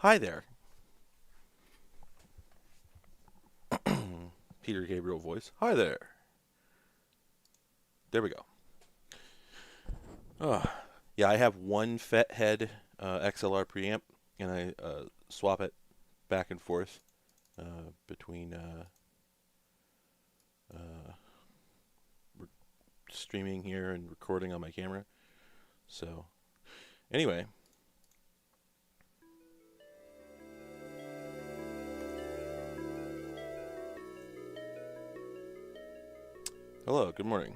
Hi there. Peter Gabriel voice. Hi there. There we go. Oh, yeah, I have one FET head XLR preamp, and I swap it back and forth between streaming here and recording on my camera. So, anyway. Hello, good morning.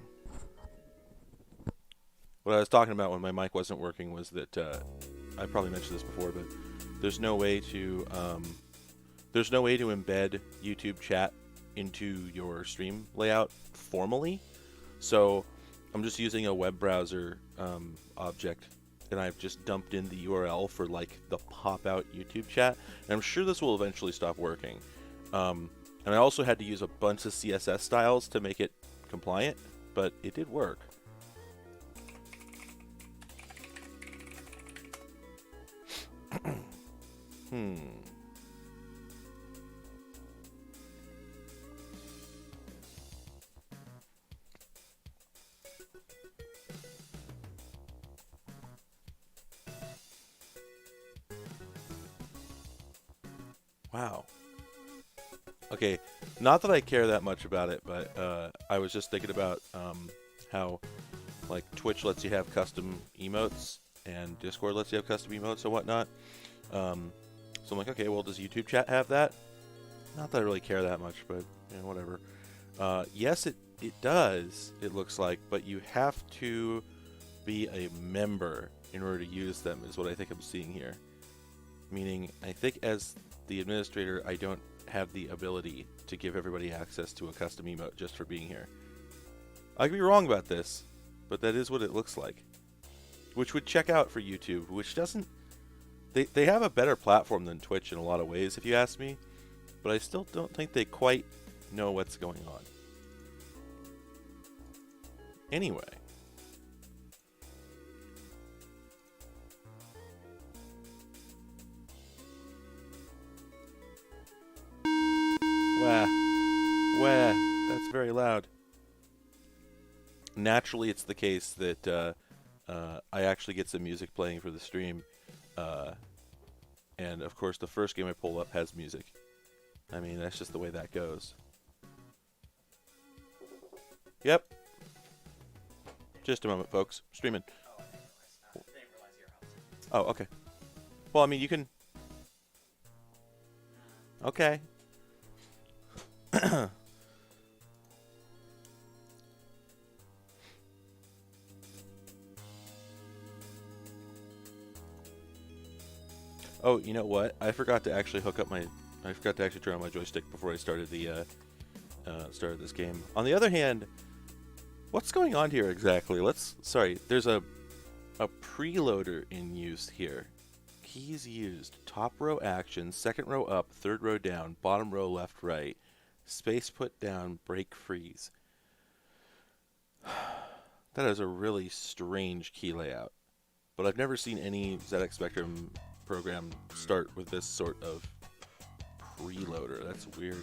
What I was talking about when my mic wasn't working was that I probably mentioned this before, but there's no way to embed YouTube chat into your stream layout formally. So I'm just using a web browser object, and I've just dumped in the URL for like the pop-out YouTube chat, and I'm sure this will eventually stop working. And I also had to use a bunch of CSS styles to make it compliant, but it did work. Wow. Okay, not that I care that much about it, but I was just thinking about how like Twitch lets you have custom emotes and Discord lets you have custom emotes and whatnot. So I'm like, okay, well, does YouTube chat have that? Not that I really care that much, but you know, whatever. Yes, it does, it looks like, but you have to be a member in order to use them, is what I think I'm seeing here. Meaning, I think as the administrator, I don't have the ability to give everybody access to a custom emote just for being here. I could be wrong about this, but that is what it looks like. Which would check out for YouTube, which doesn't... They have a better platform than Twitch in a lot of ways, if you ask me, but I still don't think they quite know what's going on. Anyway. Wah, that's very loud. Naturally, it's the case that I actually get some music playing for the stream. And, of course, the first game I pull up has music. I mean, that's just the way that goes. Yep. Just a moment, folks. Streaming. I didn't realize you were Oh, okay. Well, I mean, you can... Okay. Oh, you know what? I forgot to actually turn on my joystick before I started the started this game. On the other hand, what's going on here exactly? There's a preloader in use here. Keys used: top row action, second row up, third row down, bottom row left, right, space put down, break freeze. That is a really strange key layout, but I've never seen any ZX Spectrum program start with this sort of preloader. That's weird.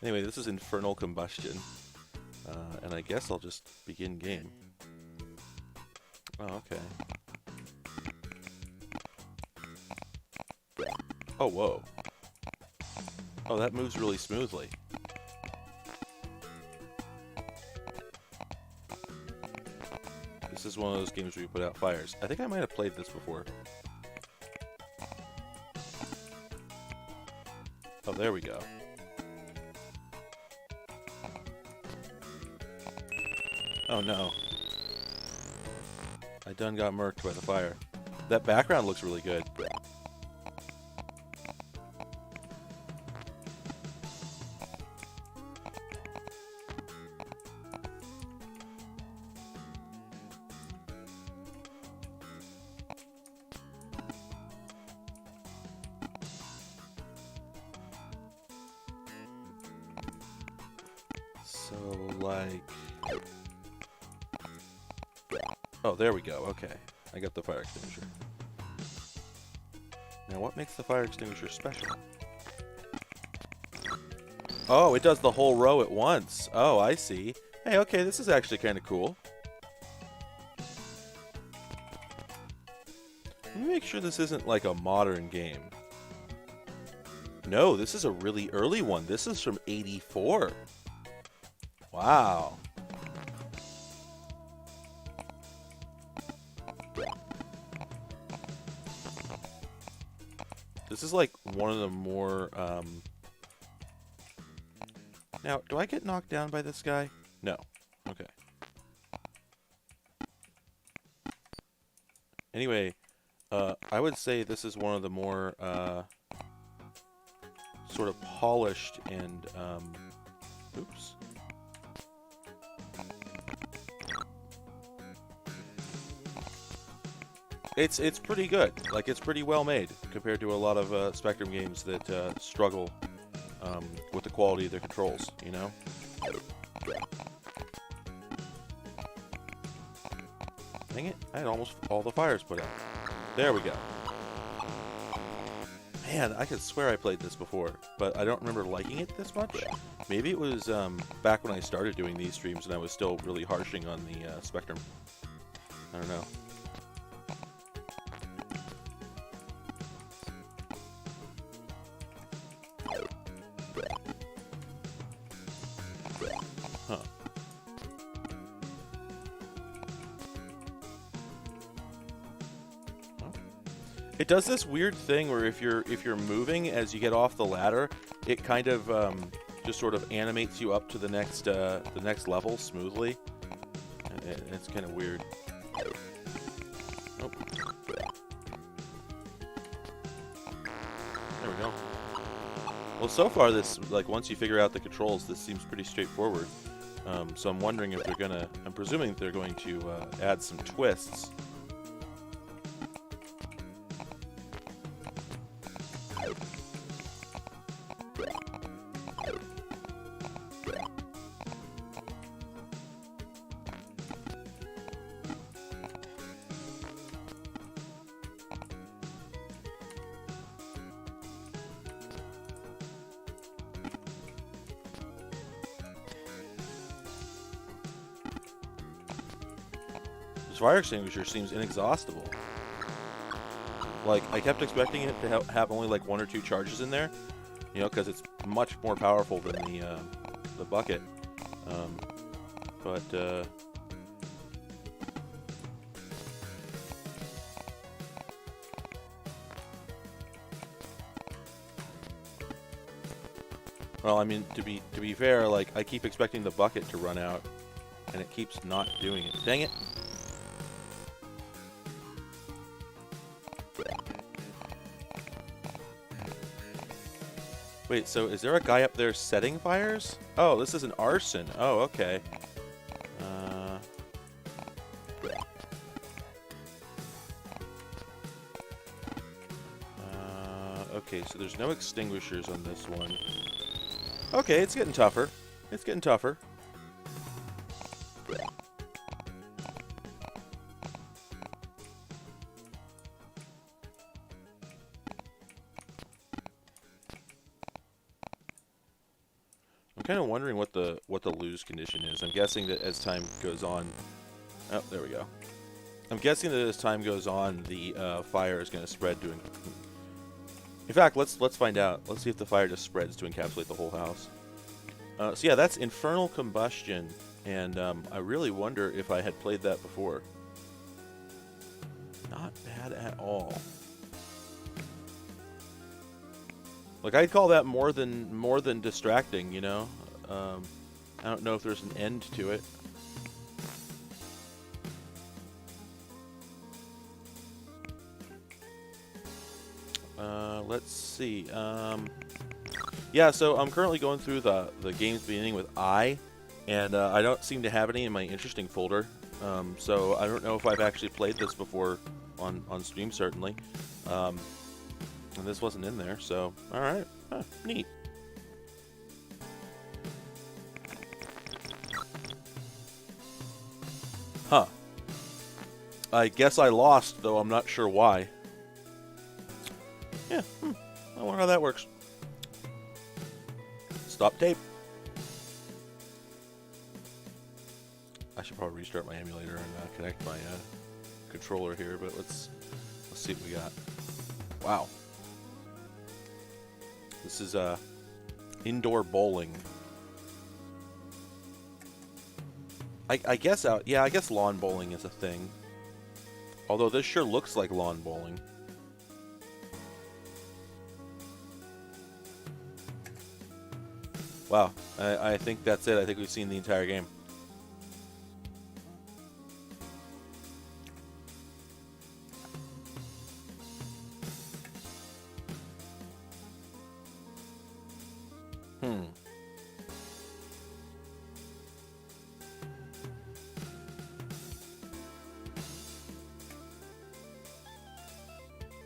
Anyway, this is Infernal Combustion, and I guess I'll just begin game. Oh, okay. Oh, whoa. Oh, that moves really smoothly. This is one of those games where you put out fires. I think I might have played this before. Oh, there we go. Oh no. I done got murked by the fire. That background looks really good. So, like... Oh, there we go. Okay. I got the fire extinguisher. Now, what makes the fire extinguisher special? Oh, it does the whole row at once. Oh, I see. Hey, okay, this is actually kind of cool. Let me make sure this isn't like a modern game. No, this is a really early one. This is from '84. Wow. This is like one of the more... Now, do I get knocked down by this guy? No. Okay. Anyway, I would say this is one of the more sort of polished and oops. It's pretty good. Like, it's pretty well made compared to a lot of Spectrum games that struggle with the quality of their controls, you know? Dang it, I had almost all the fires put out. There we go. Man, I could swear I played this before, but I don't remember liking it this much. Maybe it was back when I started doing these streams and I was still really harshing on the Spectrum. I don't know. Huh. It does this weird thing where if you're moving as you get off the ladder, it kind of just sort of animates you up to the next level smoothly. It's kind of weird. Nope. There we go. Well, so far this, like, once you figure out the controls, this seems pretty straightforward. So I'm wondering if they're gonna, I'm presuming they're going to add some twists. This fire extinguisher seems inexhaustible. Like, I kept expecting it to have only like 1 or 2 charges in there, you know, because it's much more powerful than the bucket. Well, I mean, to be fair, like, I keep expecting the bucket to run out, and it keeps not doing it. Dang it! Wait, so is there a guy up there setting fires? Oh, this is an arson. Oh, okay. Okay, so there's no extinguishers on this one. Okay, it's getting tougher. It's getting tougher. I'm kind of wondering what the lose condition is. I'm guessing that as time goes on... Oh, there we go. I'm guessing that as time goes on, the fire is going to spread to... In fact, let's find out. Let's see if the fire just spreads to encapsulate the whole house. So yeah, that's Infernal Combustion, and I really wonder if I had played that before. Not bad at all. Like, I'd call that more than distracting, you know? I don't know if there's an end to it. Let's see. Yeah, so I'm currently going through the games beginning with I, and I don't seem to have any in my interesting folder. So I don't know if I've actually played this before on stream, certainly. And this wasn't in there, so alright. Huh, neat. Huh. I guess I lost, though I'm not sure why. Yeah, I wonder how that works. Stop tape. I should probably restart my emulator and connect my controller here, but let's see what we got. Wow. This is indoor bowling. I guess I guess lawn bowling is a thing. Although this sure looks like lawn bowling. Wow, I think that's it. I think we've seen the entire game.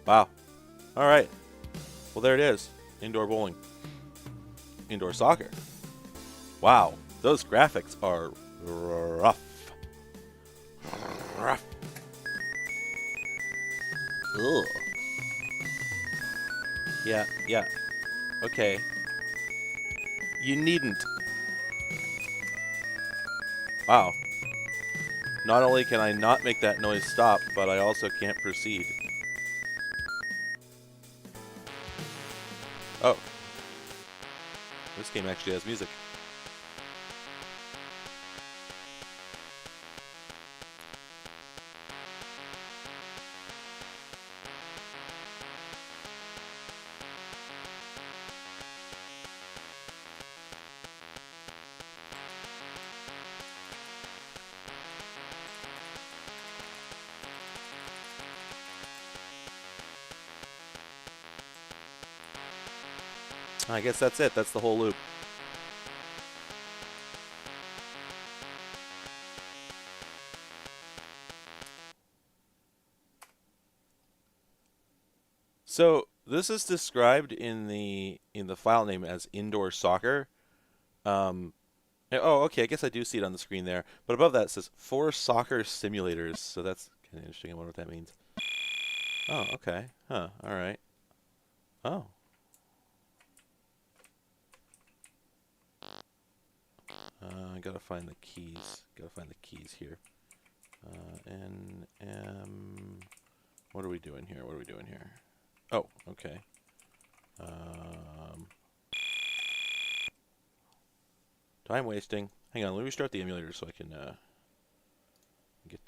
Wow. All right. Well, there it is. Indoor bowling. Indoor soccer. Wow. Those graphics are rough. Rough. Ugh. Yeah. Okay. You needn't. Wow. Not only can I not make that noise stop, but I also can't proceed. Oh. This game actually has music. I guess that's it. That's the whole loop. So this is described in the file name as indoor soccer. Oh, okay. I guess I do see it on the screen there. But above that it says for soccer simulators. So that's kind of interesting. I wonder what that means. Oh, okay. Huh. All right. Oh. I gotta find the keys. Gotta find the keys here. What are we doing here? What are we doing here? Oh, okay. Time wasting. Hang on, let me restart the emulator so I can get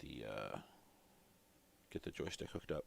the joystick hooked up.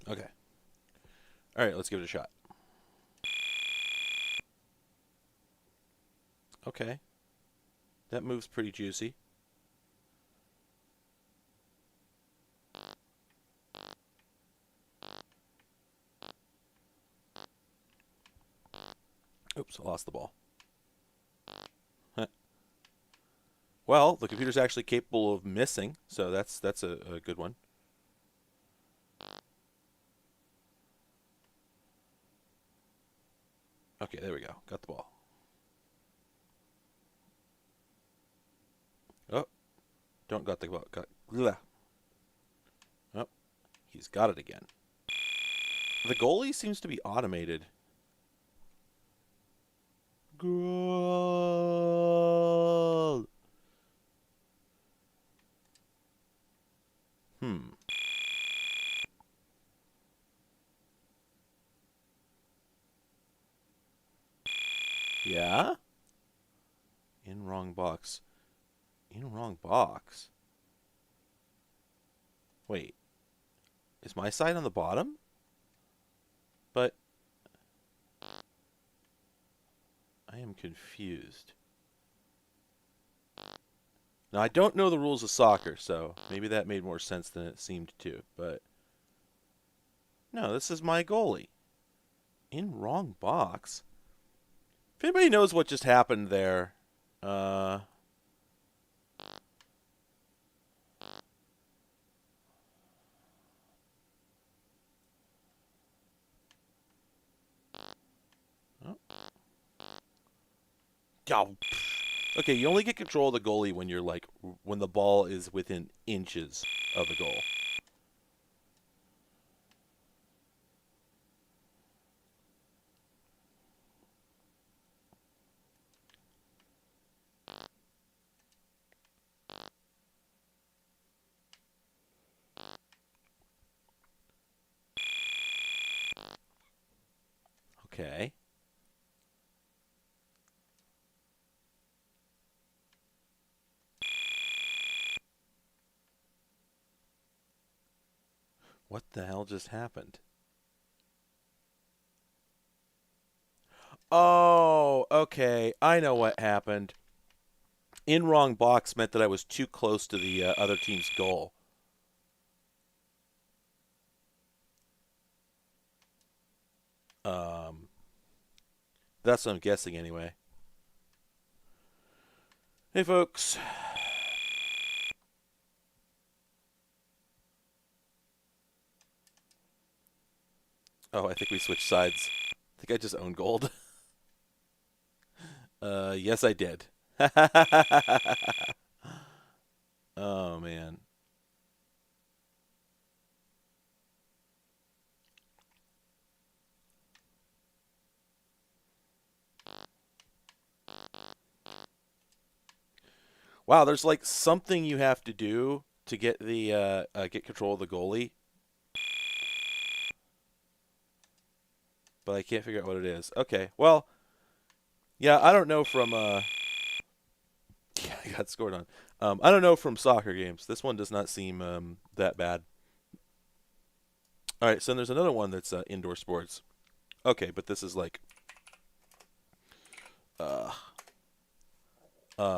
Okay. All right, let's give it a shot. Okay. That moves pretty juicy. Oops, I lost the ball. Well, the computer's actually capable of missing, so that's a good one. Okay, there we go. Got the ball. Oh, don't got the ball. Ugh. Oh, he's got it again. The goalie seems to be automated. Goal. Yeah? In wrong box. In wrong box? Wait. Is my side on the bottom? But I am confused. Now, I don't know the rules of soccer, so maybe that made more sense than it seemed to. But no, this is my goalie. In wrong box. If anybody knows what just happened there, oh. Okay, you only get control of the goalie when you're like when the ball is within inches of the goal. Okay. What the hell just happened? Oh, okay. I know what happened. In wrong box meant that I was too close to the other team's goal. Um, that's what I'm guessing anyway. Hey, folks. Oh, I think we switched sides. I think I just owned gold. Yes, I did. Oh, man. Wow, there's like something you have to do to get the get control of the goalie, but I can't figure out what it is. Okay, well, yeah, I don't know from yeah, I got scored on. I don't know from soccer games. This one does not seem that bad. All right, so there's another one that's indoor sports. Okay, but this is like uh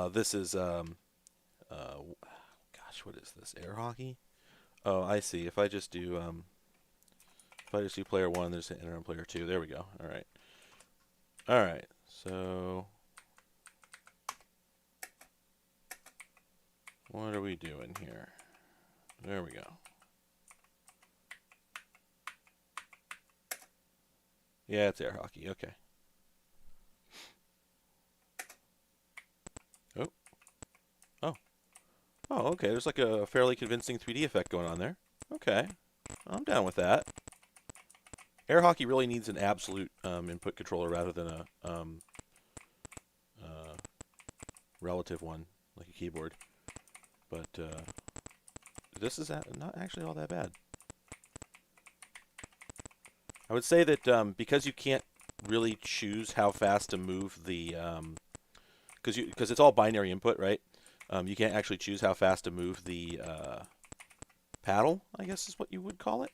this is gosh, what is this? Air hockey? Oh, I see. If I just do player one, there's an interim player two. There we go. All right. All right. So what are we doing here? There we go. Yeah, it's air hockey. Okay. Oh. Oh. Oh, okay. There's like a fairly convincing 3D effect going on there. Okay. I'm down with that. Air hockey really needs an absolute input controller rather than a uh, relative one, like a keyboard. But this is not actually all that bad. I would say that because you can't really choose how fast to move the because it's all binary input, right? You can't actually choose how fast to move the paddle, I guess is what you would call it.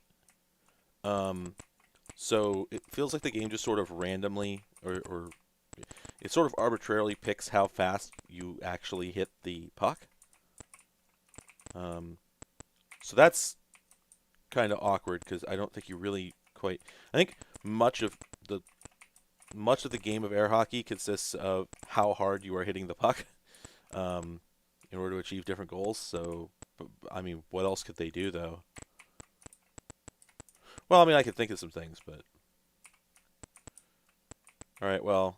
So it feels like the game just sort of randomly or it sort of arbitrarily picks how fast you actually hit the puck. So that's kind of awkward because I don't think you really quite. I think much of the game of air hockey consists of how hard you are hitting the puck in order to achieve different goals. So, I mean, what else could they do though? Well, I mean, I could think of some things, but all right. Well,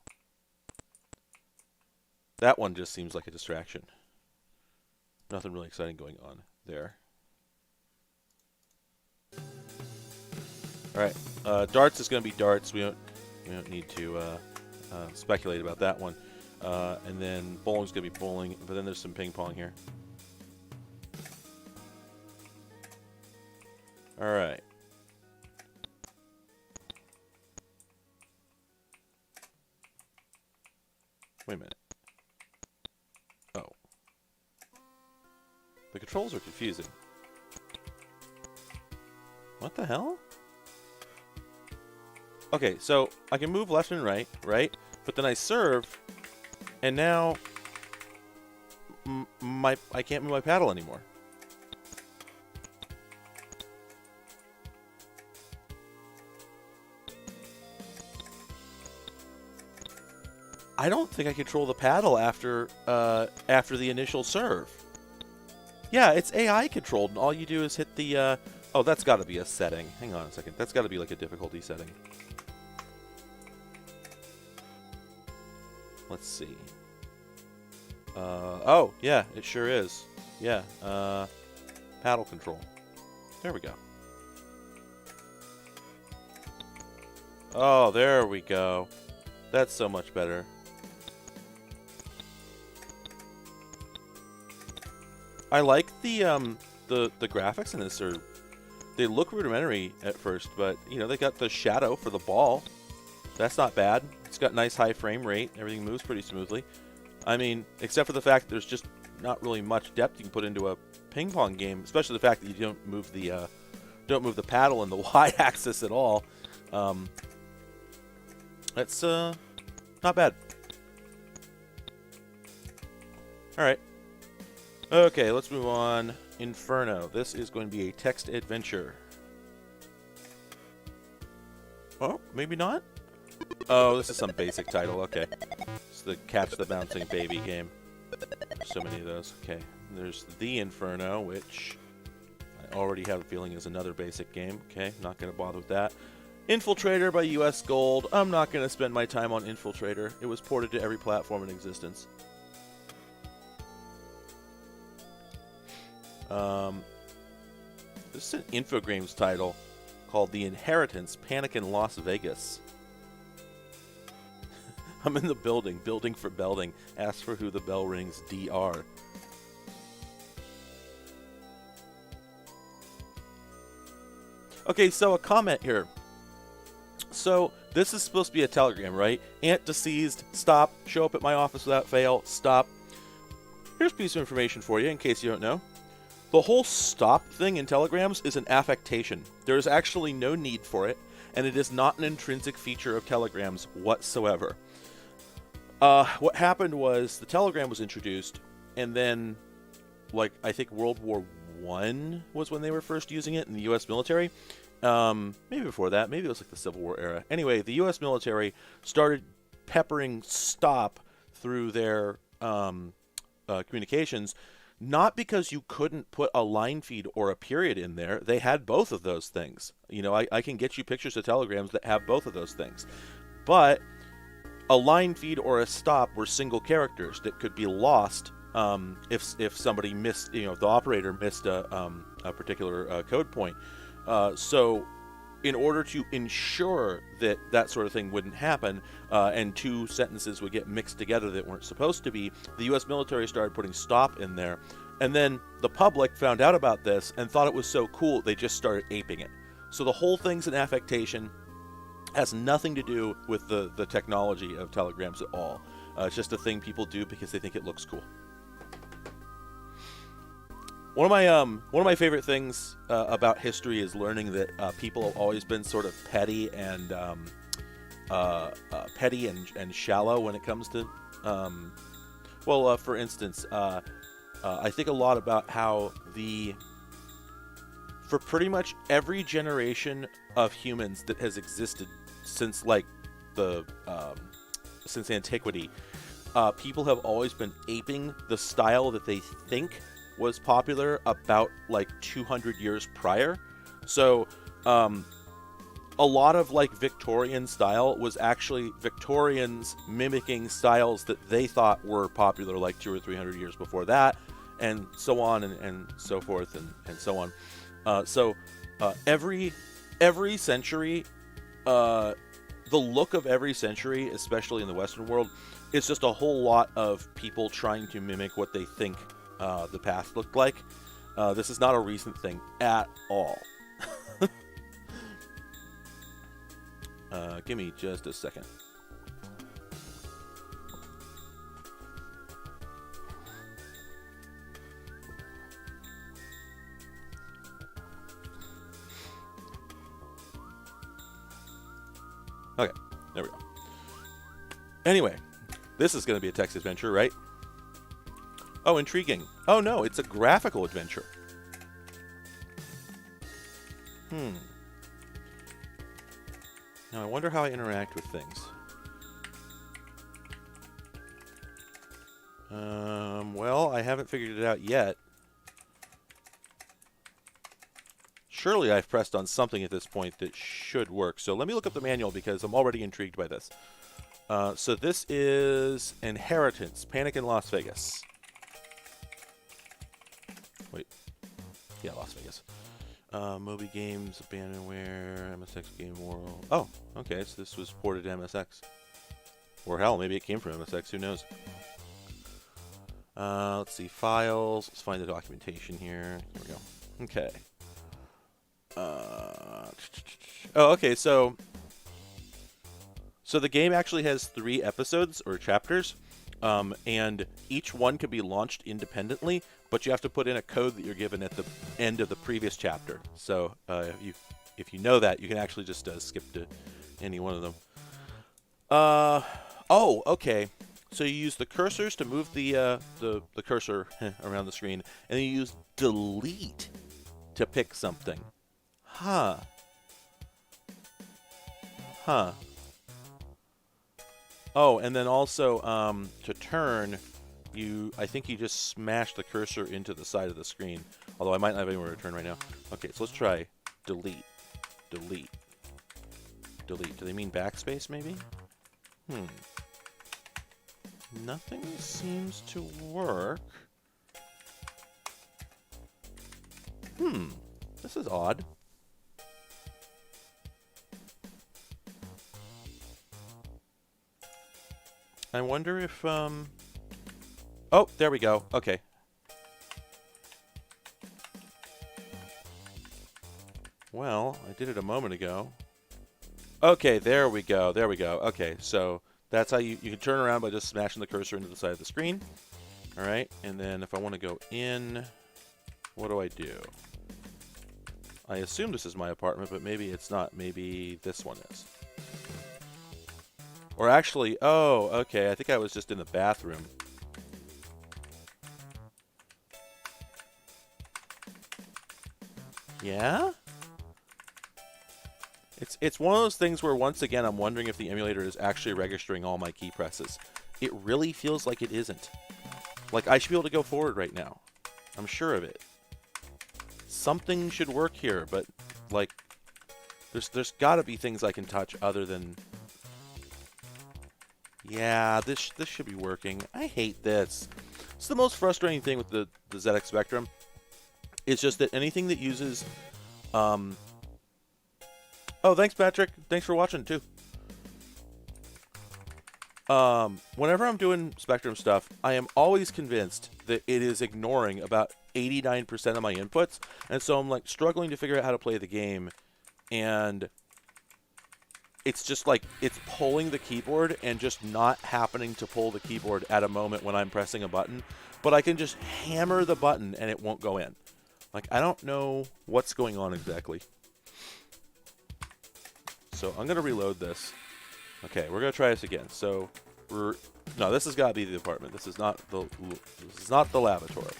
that one just seems like a distraction. Nothing really exciting going on there. All right, darts is going to be darts. We don't need to speculate about that one. And then bowling's going to be bowling, but then there's some ping pong here. All right. Wait a minute. Oh. The controls are confusing. What the hell? Okay, so I can move left and right, right? But then I serve, and now I can't move my paddle anymore. I don't think I control the paddle after the initial serve. Yeah, it's AI controlled, and all you do is hit the. Oh, that's got to be a setting. Hang on a second. That's got to be like a difficulty setting. Let's see. Oh, yeah, it sure is. Yeah, paddle control. There we go. Oh, there we go. That's so much better. I like the graphics in this. They look rudimentary at first, but you know, they got the shadow for the ball. That's not bad. It's got nice high frame rate. Everything moves pretty smoothly. I mean, except for the fact that there's just not really much depth you can put into a ping pong game, especially the fact that you don't move the paddle in the y-axis at all. That's not bad. All right. Okay, let's move on. Inferno. This is going to be a text adventure. Oh, maybe not? Oh, this is some basic title. Okay. It's the Catch the Bouncing Baby game. So many of those. Okay. There's The Inferno, which I already have a feeling is another basic game. Okay, not going to bother with that. Infiltrator by US Gold. I'm not going to spend my time on Infiltrator. It was ported to every platform in existence. This is an Infogrames title called The Inheritance, Panic in Las Vegas. I'm in the building for belding. Ask for who the bell rings, DR. Okay, so a comment here. So this is supposed to be a telegram, right? Aunt deceased, stop, show up at my office without fail, stop. Here's a piece of information for you in case you don't know. The whole stop thing in telegrams is an affectation. There is actually no need for it, and it is not an intrinsic feature of telegrams whatsoever. What happened was the telegram was introduced, and then, like, I think World War I was when they were first using it in the U.S. military. Maybe before that. Maybe it was like the Civil War era. Anyway, the U.S. military started peppering stop through their communications. Not because you couldn't put a line feed or a period in there. They had both of those things. You know, I can get you pictures of telegrams that have both of those things. But a line feed or a stop were single characters that could be lost if somebody missed, you know, if the operator missed a particular code point. So in order to ensure that that sort of thing wouldn't happen and two sentences would get mixed together that weren't supposed to be, the U.S. military started putting stop in there. And then the public found out about this and thought it was so cool, they just started aping it. So the whole thing's an affectation, has nothing to do with the technology of telegrams at all. It's just a thing people do because they think it looks cool. One of my favorite things about history is learning that people have always been sort of petty and shallow when it comes to for instance, I think a lot about how for pretty much every generation of humans that has existed since since antiquity, people have always been aping the style that they think was popular about like 200 years prior. So a lot of like Victorian style was actually Victorians mimicking styles that they thought were popular like 200 or 300 years before that, and so on and so forth and so on. So every century, the look of every century, especially in the Western world, is just a whole lot of people trying to mimic what they think the past looked like. This is not a recent thing at all. Give me just a second. Okay, there we go. Anyway, this is going to be a text adventure, right? Oh, intriguing. Oh no, it's a graphical adventure. Now I wonder how I interact with things. Well, I haven't figured it out yet. Surely I've pressed on something at this point that should work. So let me look up the manual because I'm already intrigued by this. So this is Inheritance, Panic in Las Vegas. Wait. Yeah, Las Vegas. Moby Games, Abandonware, MSX Game World. Oh, okay, so this was ported to MSX. Or hell, maybe it came from MSX, who knows. Let's see, files. Let's find the documentation here. Here we go. Okay. Oh, okay, so the game actually has 3 episodes or chapters, and each one can be launched independently, but you have to put in a code that you're given at the end of the previous chapter. So if you know that, you can actually just skip to any one of them. Oh, okay. So you use the cursors to move the cursor around the screen, and then you use delete to pick something. Huh. Oh, and then also to turn, I think you just smash the cursor into the side of the screen. Although I might not have anywhere to turn right now. Okay, so let's try delete. Delete. Delete. Do they mean backspace, maybe? Nothing seems to work. This is odd. I wonder if, Oh, there we go. Okay. Well, I did it a moment ago. Okay, there we go. There we go. Okay, so that's how you can turn around by just smashing the cursor into the side of the screen. All right, and then if I want to go in, what do I do? I assume this is my apartment, but maybe it's not. Maybe this one is. Or actually, oh, okay, I think I was just in the bathroom. Yeah? It's one of those things where, once again, I'm wondering if the emulator is actually registering all my key presses. It really feels like it isn't. Like, I should be able to go forward right now. I'm sure of it. Something should work here, but, like, there's got to be things I can touch other than... Yeah, this should be working. I hate this. It's the most frustrating thing with the ZX Spectrum. It's just that anything that uses... Oh, thanks, Patrick. Thanks for watching, too. Whenever I'm doing Spectrum stuff, I am always convinced that it is ignoring about 89% of my inputs. And so I'm, like, struggling to figure out how to play the game. And it's just like it's pulling the keyboard and just not happening to pull the keyboard at a moment when I'm pressing a button. But I can just hammer the button and it won't go in. Like, I don't know what's going on exactly. So I'm going to reload this. Okay, we're going to try this again. So no, this has got to be the apartment. This is not the lavatory.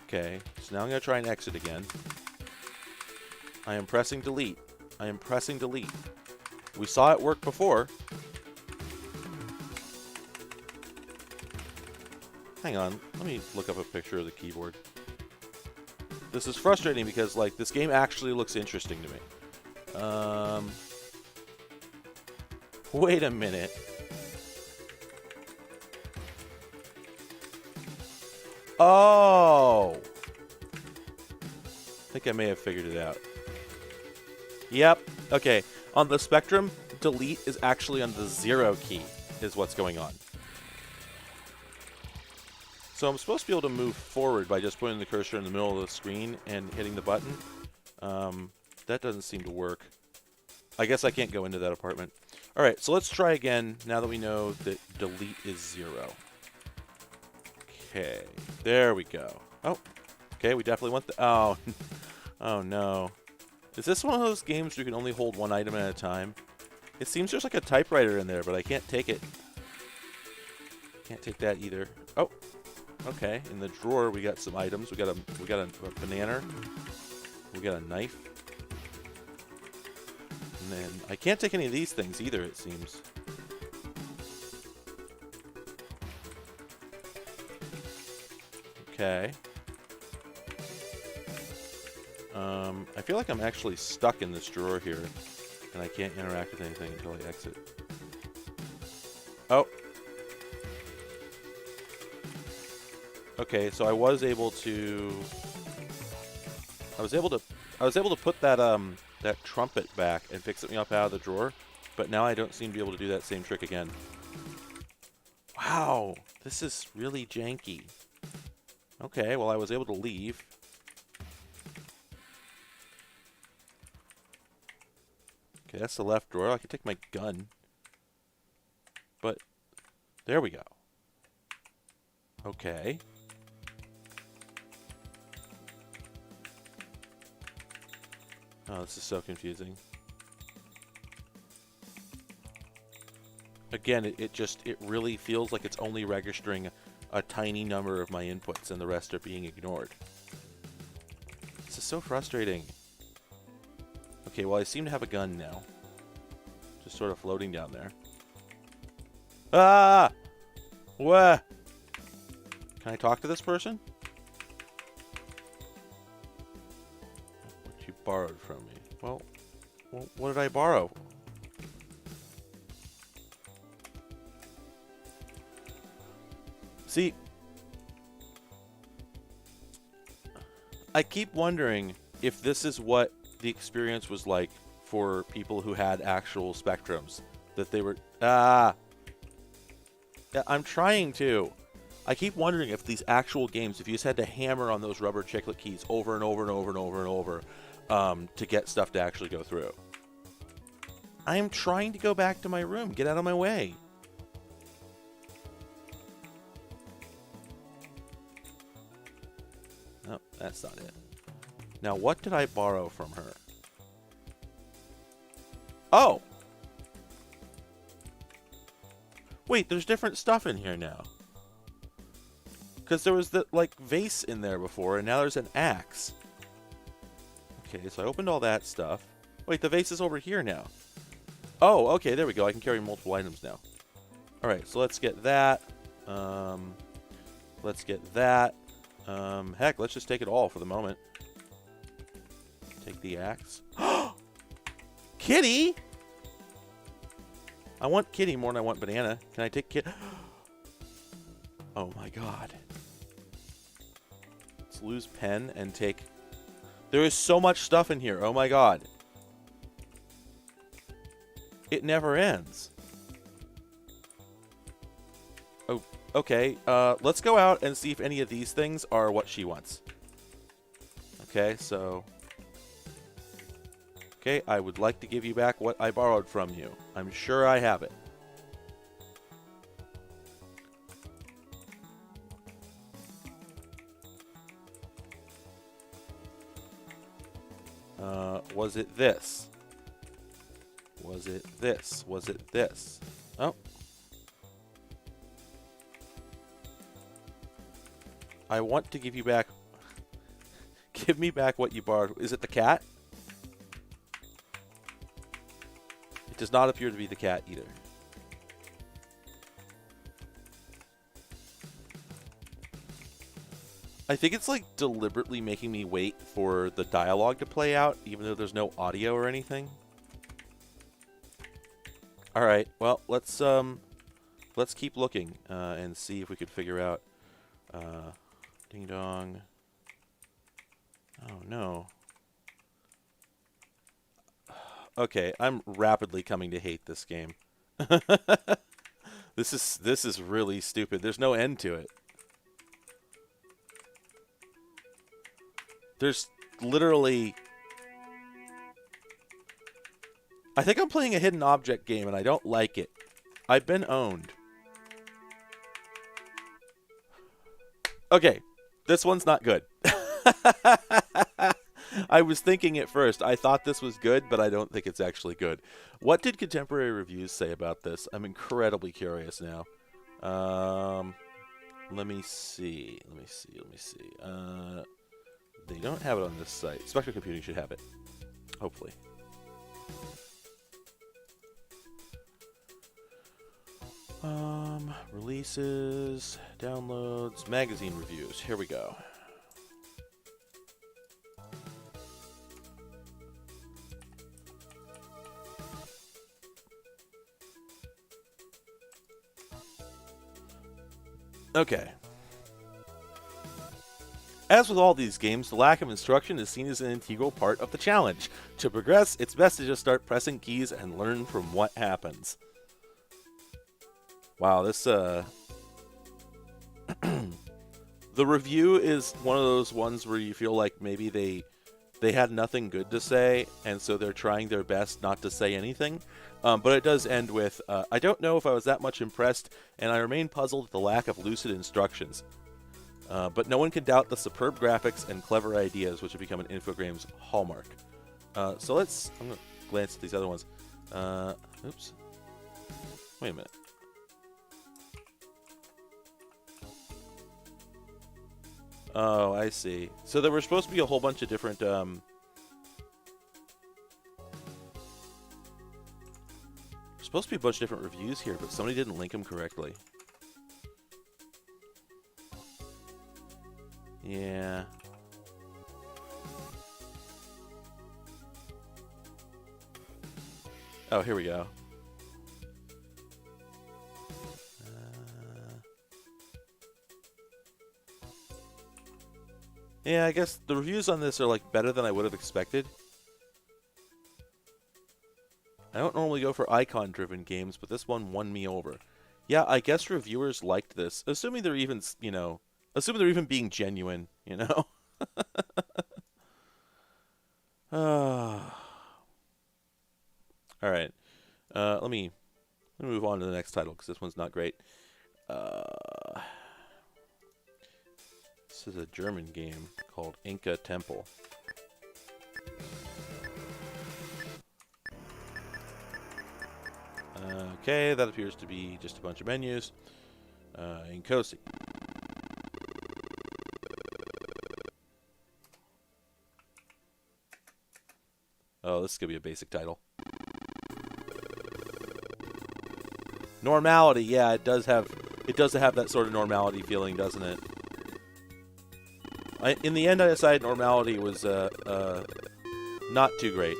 Okay, so now I'm going to try and exit again. I am pressing delete. I am pressing delete. We saw it work before. Hang on, let me look up a picture of the keyboard. This is frustrating because, like, this game actually looks interesting to me. Wait a minute. Oh! I think I may have figured it out. Yep. Okay. On the Spectrum, delete is actually on the 0 key, is what's going on. So I'm supposed to be able to move forward by just putting the cursor in the middle of the screen and hitting the button. That doesn't seem to work. I guess I can't go into that apartment. All right, so let's try again now that we know that delete is 0. Okay, there we go. Oh, okay, we definitely want the... Oh, oh no. Is this one of those games where you can only hold one item at a time? It seems there's like a typewriter in there, but I can't take it. Can't take that either. Oh, okay. In the drawer, we got some items. We got a banana. We got a knife. And then I can't take any of these things either, it seems. Okay. I feel like I'm actually stuck in this drawer here, and I can't interact with anything until I exit. Oh. Okay, so I was able to put that that trumpet back and fix it me up out of the drawer, but now I don't seem to be able to do that same trick again. Wow, this is really janky. Okay, well I was able to leave. Okay, that's the left drawer. I can take my gun. But there we go. Okay. Oh, this is so confusing. Again, it really feels like it's only registering a tiny number of my inputs and the rest are being ignored. This is so frustrating. Okay, well I seem to have a gun now. Just sort of floating down there. Ah! What? Can I talk to this person? What you borrowed from me. Well, what did I borrow? See, I keep wondering if this is what the experience was like for people who had actual spectrums. That they were... Ah! Yeah, I'm trying to. I keep wondering if these actual games, if you just had to hammer on those rubber chiclet keys over and over and over and over and over to get stuff to actually go through. I am trying to go back to my room. Get out of my way. No, that's not it. Now, what did I borrow from her? Oh! Wait, there's different stuff in here now. Because there was the, like, vase in there before, and now there's an axe. Okay, so I opened all that stuff. Wait, the vase is over here now. Oh, okay, there we go. I can carry multiple items now. Alright, so let's get that. Let's get that. Heck, let's just take it all for the moment. Take the axe. Kitty! I want Kitty more than I want Banana. Can I take Kitty? Oh my god. Let's lose pen and take... There is so much stuff in here. Oh my god. It never ends. Oh, okay. Let's go out and see if any of these things are what she wants. Okay, so... Okay, I would like to give you back what I borrowed from you. I'm sure I have it. Was it this? Was it this? Was it this? Oh. I want to give you back... Give me back what you borrowed. Is it the cat? It does not appear to be the cat either. I think it's like deliberately making me wait for the dialogue to play out, even though there's no audio or anything. All right, well, let's keep looking and see if we could figure out. Ding dong. Oh no. Okay, I'm rapidly coming to hate this game. This is really stupid. There's no end to it. There's literally... I think I'm playing a hidden object game and I don't like it. I've been owned. Okay, this one's not good. I was thinking at first, I thought this was good, but I don't think it's actually good. What did contemporary reviews say about this? I'm incredibly curious now. Let me see. They don't have it on this site. Spectre Computing should have it. Hopefully. Releases, downloads, magazine reviews. Here we go. Okay. As with all these games, the lack of instruction is seen as an integral part of the challenge. To progress, it's best to just start pressing keys and learn from what happens. Wow, this, the review is one of those ones where you feel like maybe they had nothing good to say, and so they're trying their best not to say anything. But it does end with, I don't know if I was that much impressed, and I remain puzzled at the lack of lucid instructions. But no one can doubt the superb graphics and clever ideas, which have become an Infogrames hallmark. So I'm going to glance at these other ones. Oops. Wait a minute. Oh, I see. So there were supposed to be a whole bunch of different... supposed to be a bunch of different reviews here, but somebody didn't link them correctly. Yeah. Oh, here we go. Yeah, I guess the reviews on this are like better than I would have expected. I don't normally go for icon-driven games, but this one won me over. Yeah, I guess reviewers liked this, assuming they're even, assuming they're even being genuine, All right. Let me move on to the next title because this one's not great. This is a German game called Inca Temple. Okay, that appears to be just a bunch of menus. Nkosi. Oh, this is gonna be a basic title. Normality, yeah, it does have that sort of normality feeling, doesn't it? In the end, I decided normality was not too great.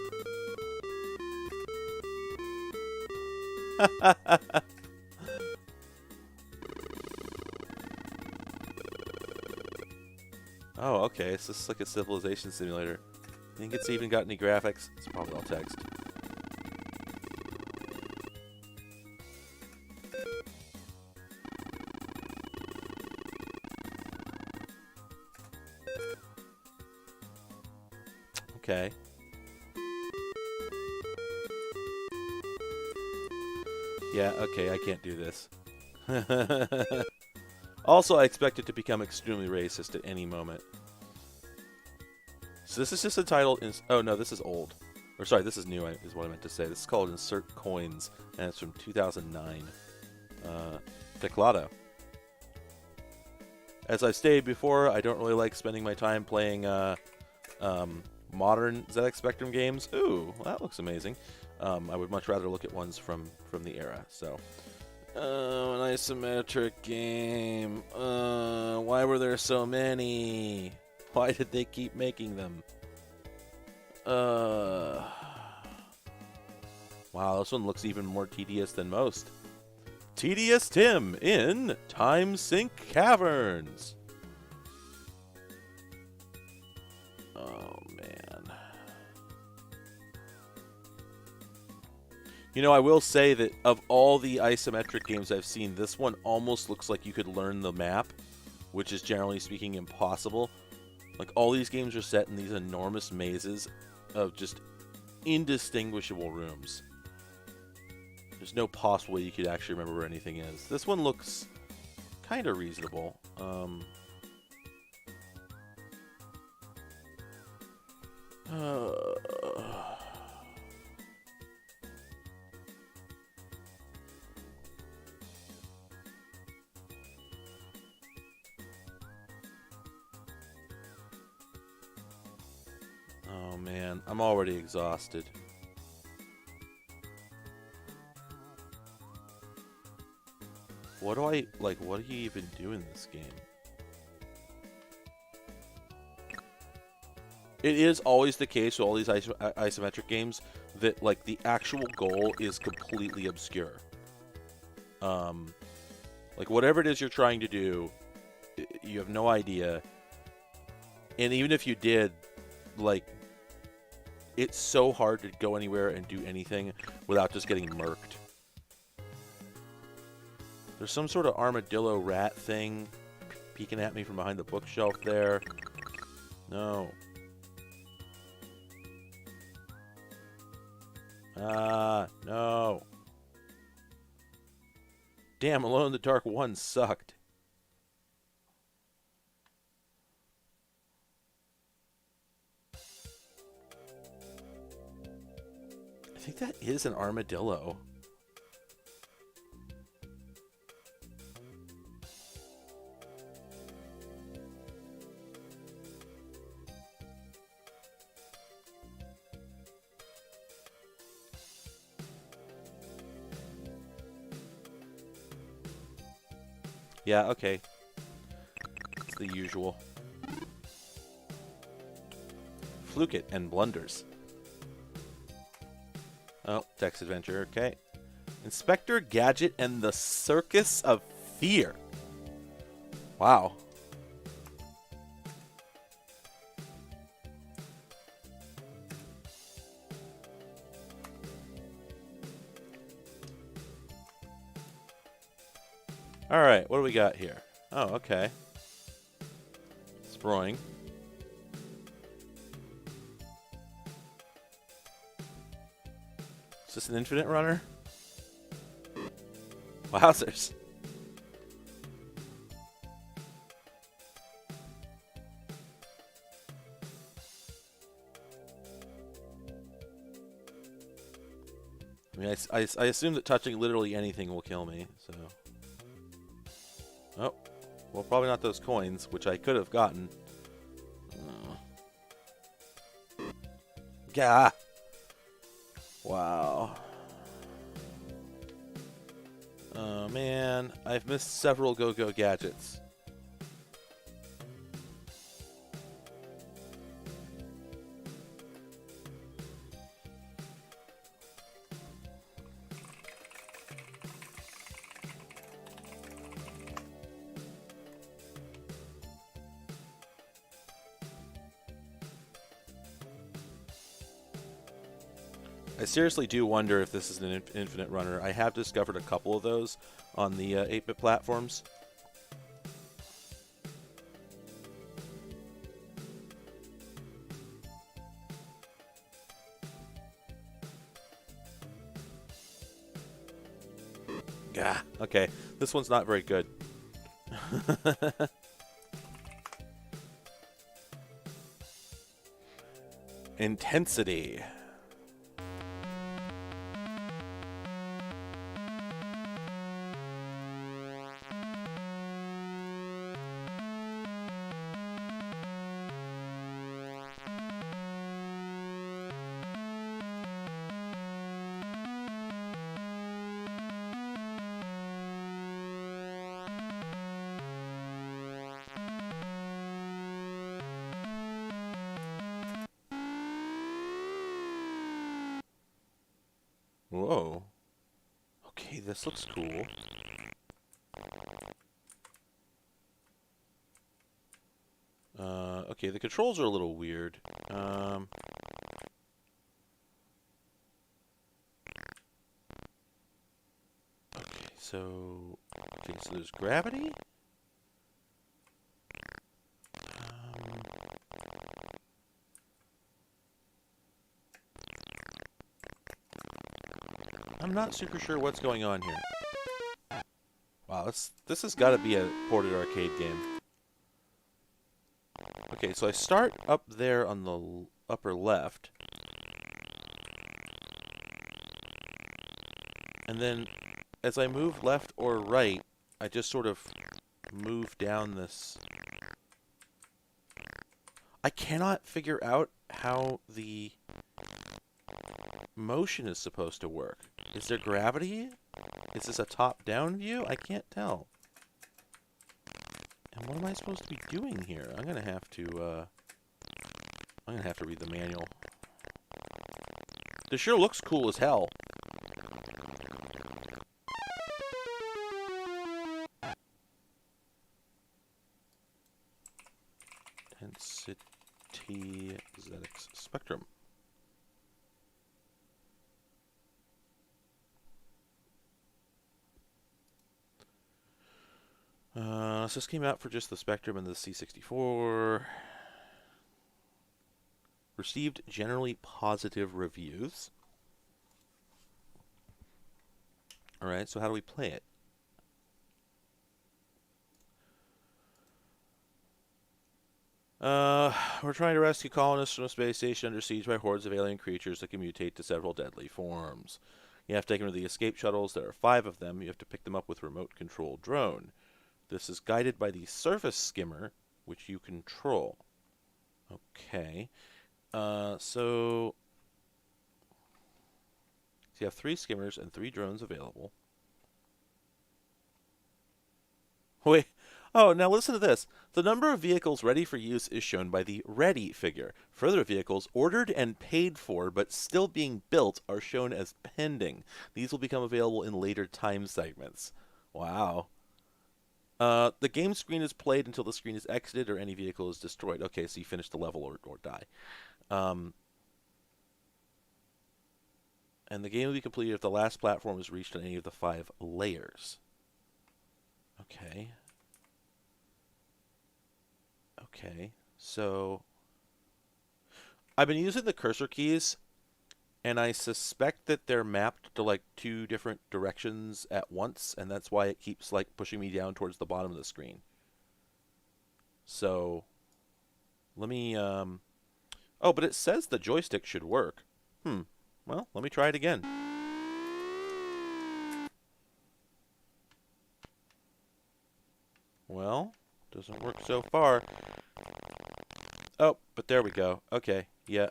Oh, okay. So this is like a civilization simulator. Think it's even got any graphics? It's probably all text. Okay. Yeah, okay, I can't do this. Also, I expect it to become extremely racist at any moment. So this is just a title... Oh, no, this is old. Or sorry, this is new, is what I meant to say. This is called Insert Coins, and it's from 2009. Teclado. As I've stated before, I don't really like spending my time playing modern ZX Spectrum games. Ooh, well, that looks amazing. I would much rather look at ones from the era. So, an isometric game. Why were there so many? Why did they keep making them? Wow, this one looks even more tedious than most. Tedious Tim in Time Sink Caverns. Oh, man. I will say that of all the isometric games I've seen, this one almost looks like you could learn the map, which is generally speaking impossible. Like, all these games are set in these enormous mazes of just indistinguishable rooms. There's no possible way you could actually remember where anything is. This one looks kind of reasonable. Oh man, I'm already exhausted. What do I like? What do you even do in this game? It is always the case with all these isometric games that like the actual goal is completely obscure. Like whatever it is you're trying to do, you have no idea. And even if you did, like, it's so hard to go anywhere and do anything without just getting murked. There's some sort of armadillo rat thing peeking at me from behind the bookshelf there. No. No. Damn, Alone in the Dark 1 sucked. I think that is an armadillo. Yeah, okay. It's the usual. Fluke it and blunders. Oh, text adventure, okay. Inspector Gadget and the Circus of Fear. Wow. Alright, what do we got here? Oh, okay. Sproing. Is this an infinite runner? Wowzers. I mean, I assume that touching literally anything will kill me, so... Oh, well, probably not those coins, which I could have gotten. Gah! Wow. Oh, man. I've missed several go-go gadgets. I seriously do wonder if this is an infinite runner. I have discovered a couple of those on the 8-bit platforms. Gah. Okay, this one's not very good. Intensity. Whoa. Okay, this looks cool. Okay, the controls are a little weird. Okay, so there's gravity? I'm not super sure what's going on here. Wow, this has got to be a ported arcade game. Okay, so I start up there on the upper left. And then as I move left or right, I just sort of move down this. I cannot figure out how the motion is supposed to work. Is there gravity? Is this a top-down view? I can't tell. And what am I supposed to be doing here? I'm gonna have to read the manual. This sure looks cool as hell. Intensity ZX spectrum. So this came out for just the Spectrum and the C64. Received generally positive reviews. Alright, so how do we play it? We're trying to rescue colonists from a space station under siege by hordes of alien creatures that can mutate to several deadly forms. You have to take them to the escape shuttles. There are 5 of them. You have to pick them up with remote-controlled drone. This is guided by the surface skimmer, which you control. Okay. So you have 3 skimmers and 3 drones available. Wait. Oh, now listen to this. The number of vehicles ready for use is shown by the ready figure. Further vehicles ordered and paid for but still being built are shown as pending. These will become available in later time segments. Wow. The game screen is played until the screen is exited or any vehicle is destroyed. Okay, so you finish the level or die. And the game will be completed if the last platform is reached on any of the 5 layers. Okay. Okay, so I've been using the cursor keys, and I suspect that they're mapped to like 2 different directions at once, and that's why it keeps like pushing me down towards the bottom of the screen. So let me oh, but it says the joystick should work. Well, let me try it again. Well, doesn't work so far. Oh, but there we go. Okay, yeah.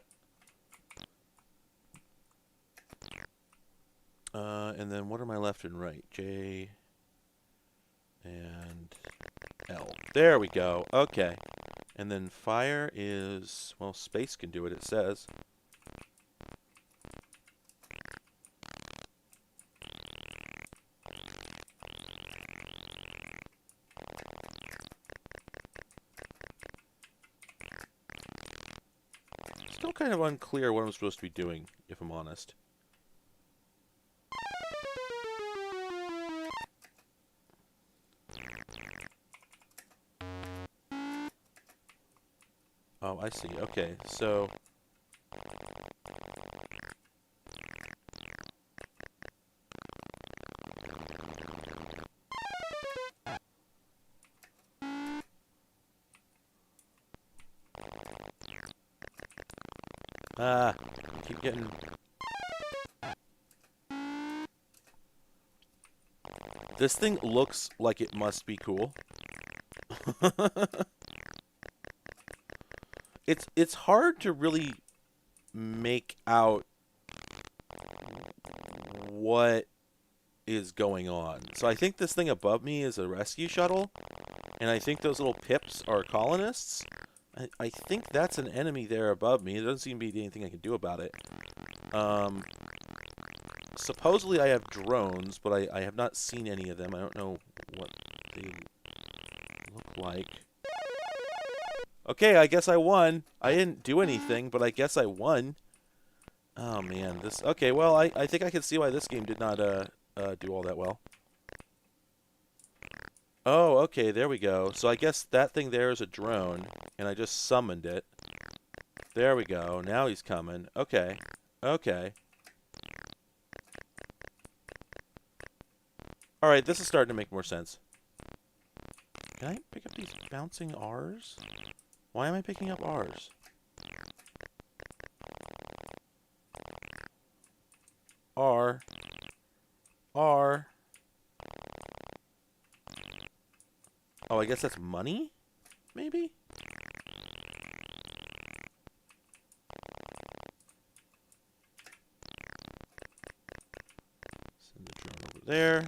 And then what are my left and right? J and L. There we go. Okay. And then fire is, well, space can do it, it says. Still kind of unclear what I'm supposed to be doing, if I'm honest. Oh, I see. Okay, so I keep getting... This thing looks like it must be cool. It's hard to really make out what is going on. So I think this thing above me is a rescue shuttle, and I think those little pips are colonists. I think that's an enemy there above me. There doesn't seem to be anything I can do about it. Supposedly I have drones, but I have not seen any of them. I don't know what they look like. Okay, I guess I won. I didn't do anything, but I guess I won. Oh, man. This... Okay, well, I think I can see why this game did not do all that well. Oh, okay, there we go. So I guess that thing there is a drone, and I just summoned it. There we go. Now he's coming. Okay. Okay. Alright, this is starting to make more sense. Can I pick up these bouncing R's? Why am I picking up R's? Oh, I guess that's money? Maybe? Send the drone over there.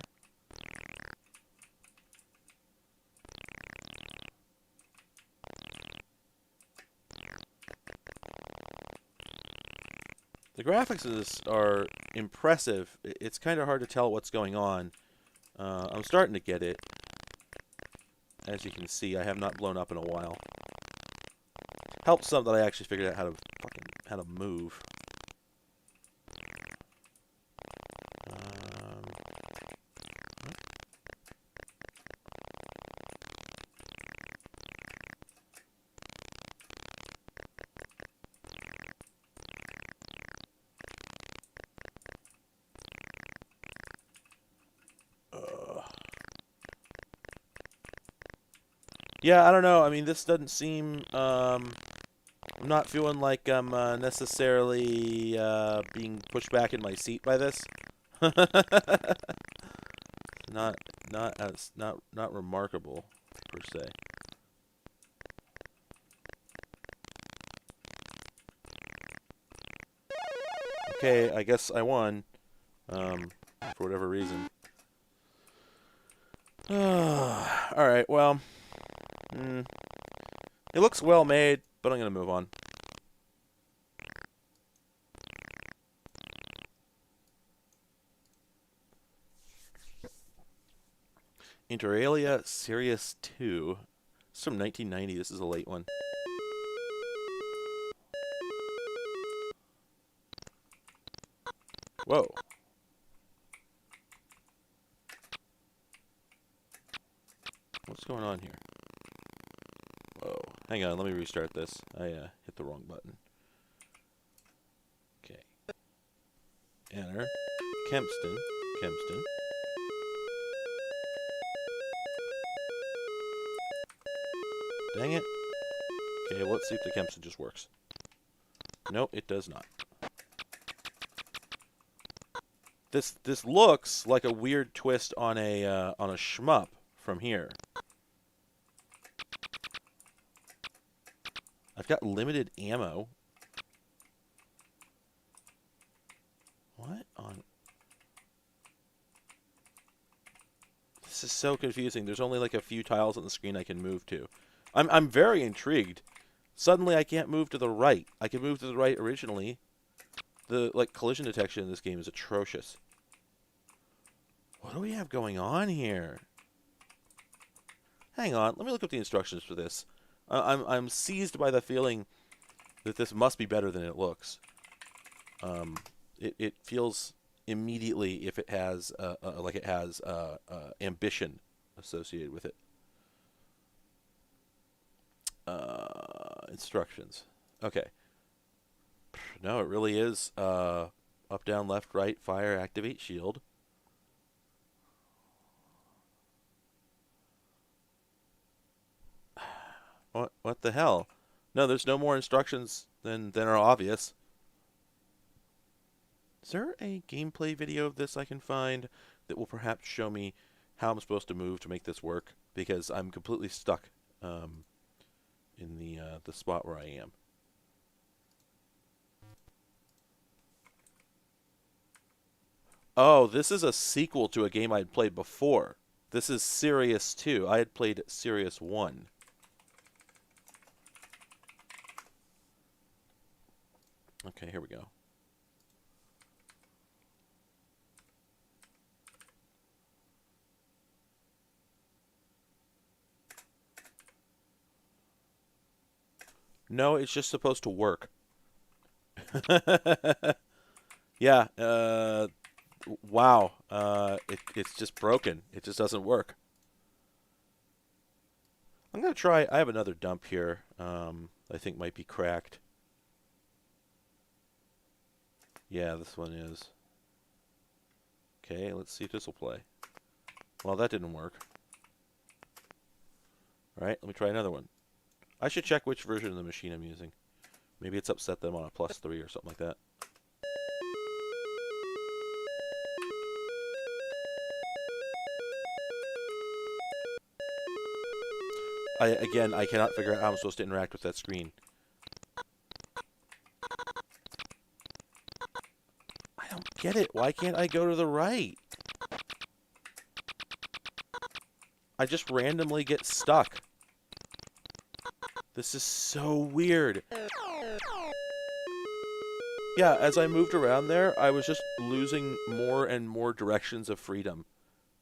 The graphics of this are impressive. It's kind of hard to tell what's going on. I'm starting to get it. As you can see, I have not blown up in a while. Helps some that I actually figured out how to move. Yeah, I don't know. I mean, this doesn't seem. I'm not feeling like I'm necessarily being pushed back in my seat by this. Not remarkable per se. Okay, I guess I won. For whatever reason. Alright, well. It looks well made, but I'm going to move on. Inter alia, Sirius 2. It's from 1990. This is a late one. Whoa. What's going on here? Whoa. Hang on, let me restart this. I hit the wrong button. Okay. Enter. Kempston. Kempston. Dang it. Okay, well, let's see if the Kempston just works. No, it does not. This looks like a weird twist on a shmup from here. I've got limited ammo. What on? This is so confusing. There's only like a few tiles on the screen I can move to. I'm very intrigued. Suddenly I can't move to the right. I could move to the right originally. The collision detection in this game is atrocious. What do we have going on here? Hang on, let me look up the instructions for this. I'm seized by the feeling that this must be better than it looks. It feels immediately if it has like it has ambition associated with it. Instructions. Okay. No, it really is up, down, left, right, fire, activate, shield. What the hell? No, there's no more instructions than are obvious. Is there a gameplay video of this I can find that will perhaps show me how I'm supposed to move to make this work? Because I'm completely stuck in the spot where I am. Oh, this is a sequel to a game I'd played before. This is Sirius 2. I had played Sirius 1. Okay, here we go. No, it's just supposed to work. Yeah, wow. It's just broken. It just doesn't work. I'm going to try. I have another dump here I think might be cracked. Yeah, this one is. Okay, let's see if this will play. Well, that didn't work. Alright, let me try another one. I should check which version of the machine I'm using. Maybe it's upset them on a +3 or something like that. Again, I cannot figure out how I'm supposed to interact with that screen. I don't get it. Why can't I go to the right? I just randomly get stuck. This is so weird. Yeah, as I moved around there, I was just losing more and more directions of freedom.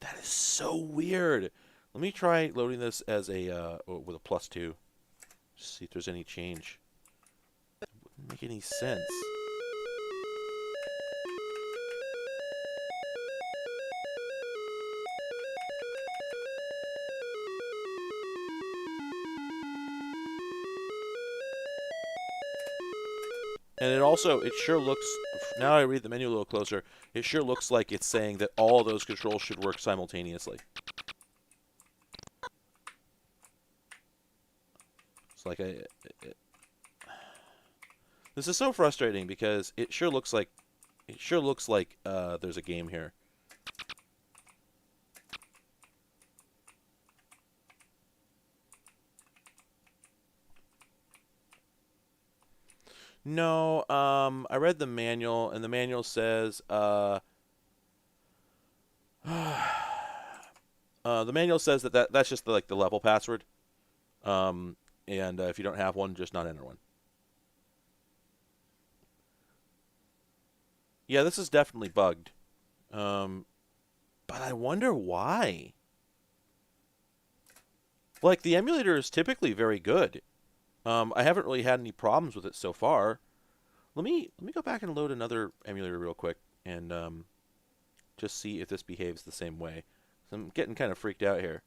That is so weird. Let me try loading this as a with a +2. Just see if there's any change. It wouldn't make any sense. And it sure looks, now I read the menu a little closer, it sure looks like it's saying that all those controls should work simultaneously. It's like this is so frustrating because it sure looks like there's a game here. No, I read the manual, and the manual says, the manual says that's just like the level password, and if you don't have one, just not enter one. Yeah, this is definitely bugged, but I wonder why. Like, the emulator is typically very good. I haven't really had any problems with it so far. Let me go back and load another emulator real quick and just see if this behaves the same way. So I'm getting kind of freaked out here.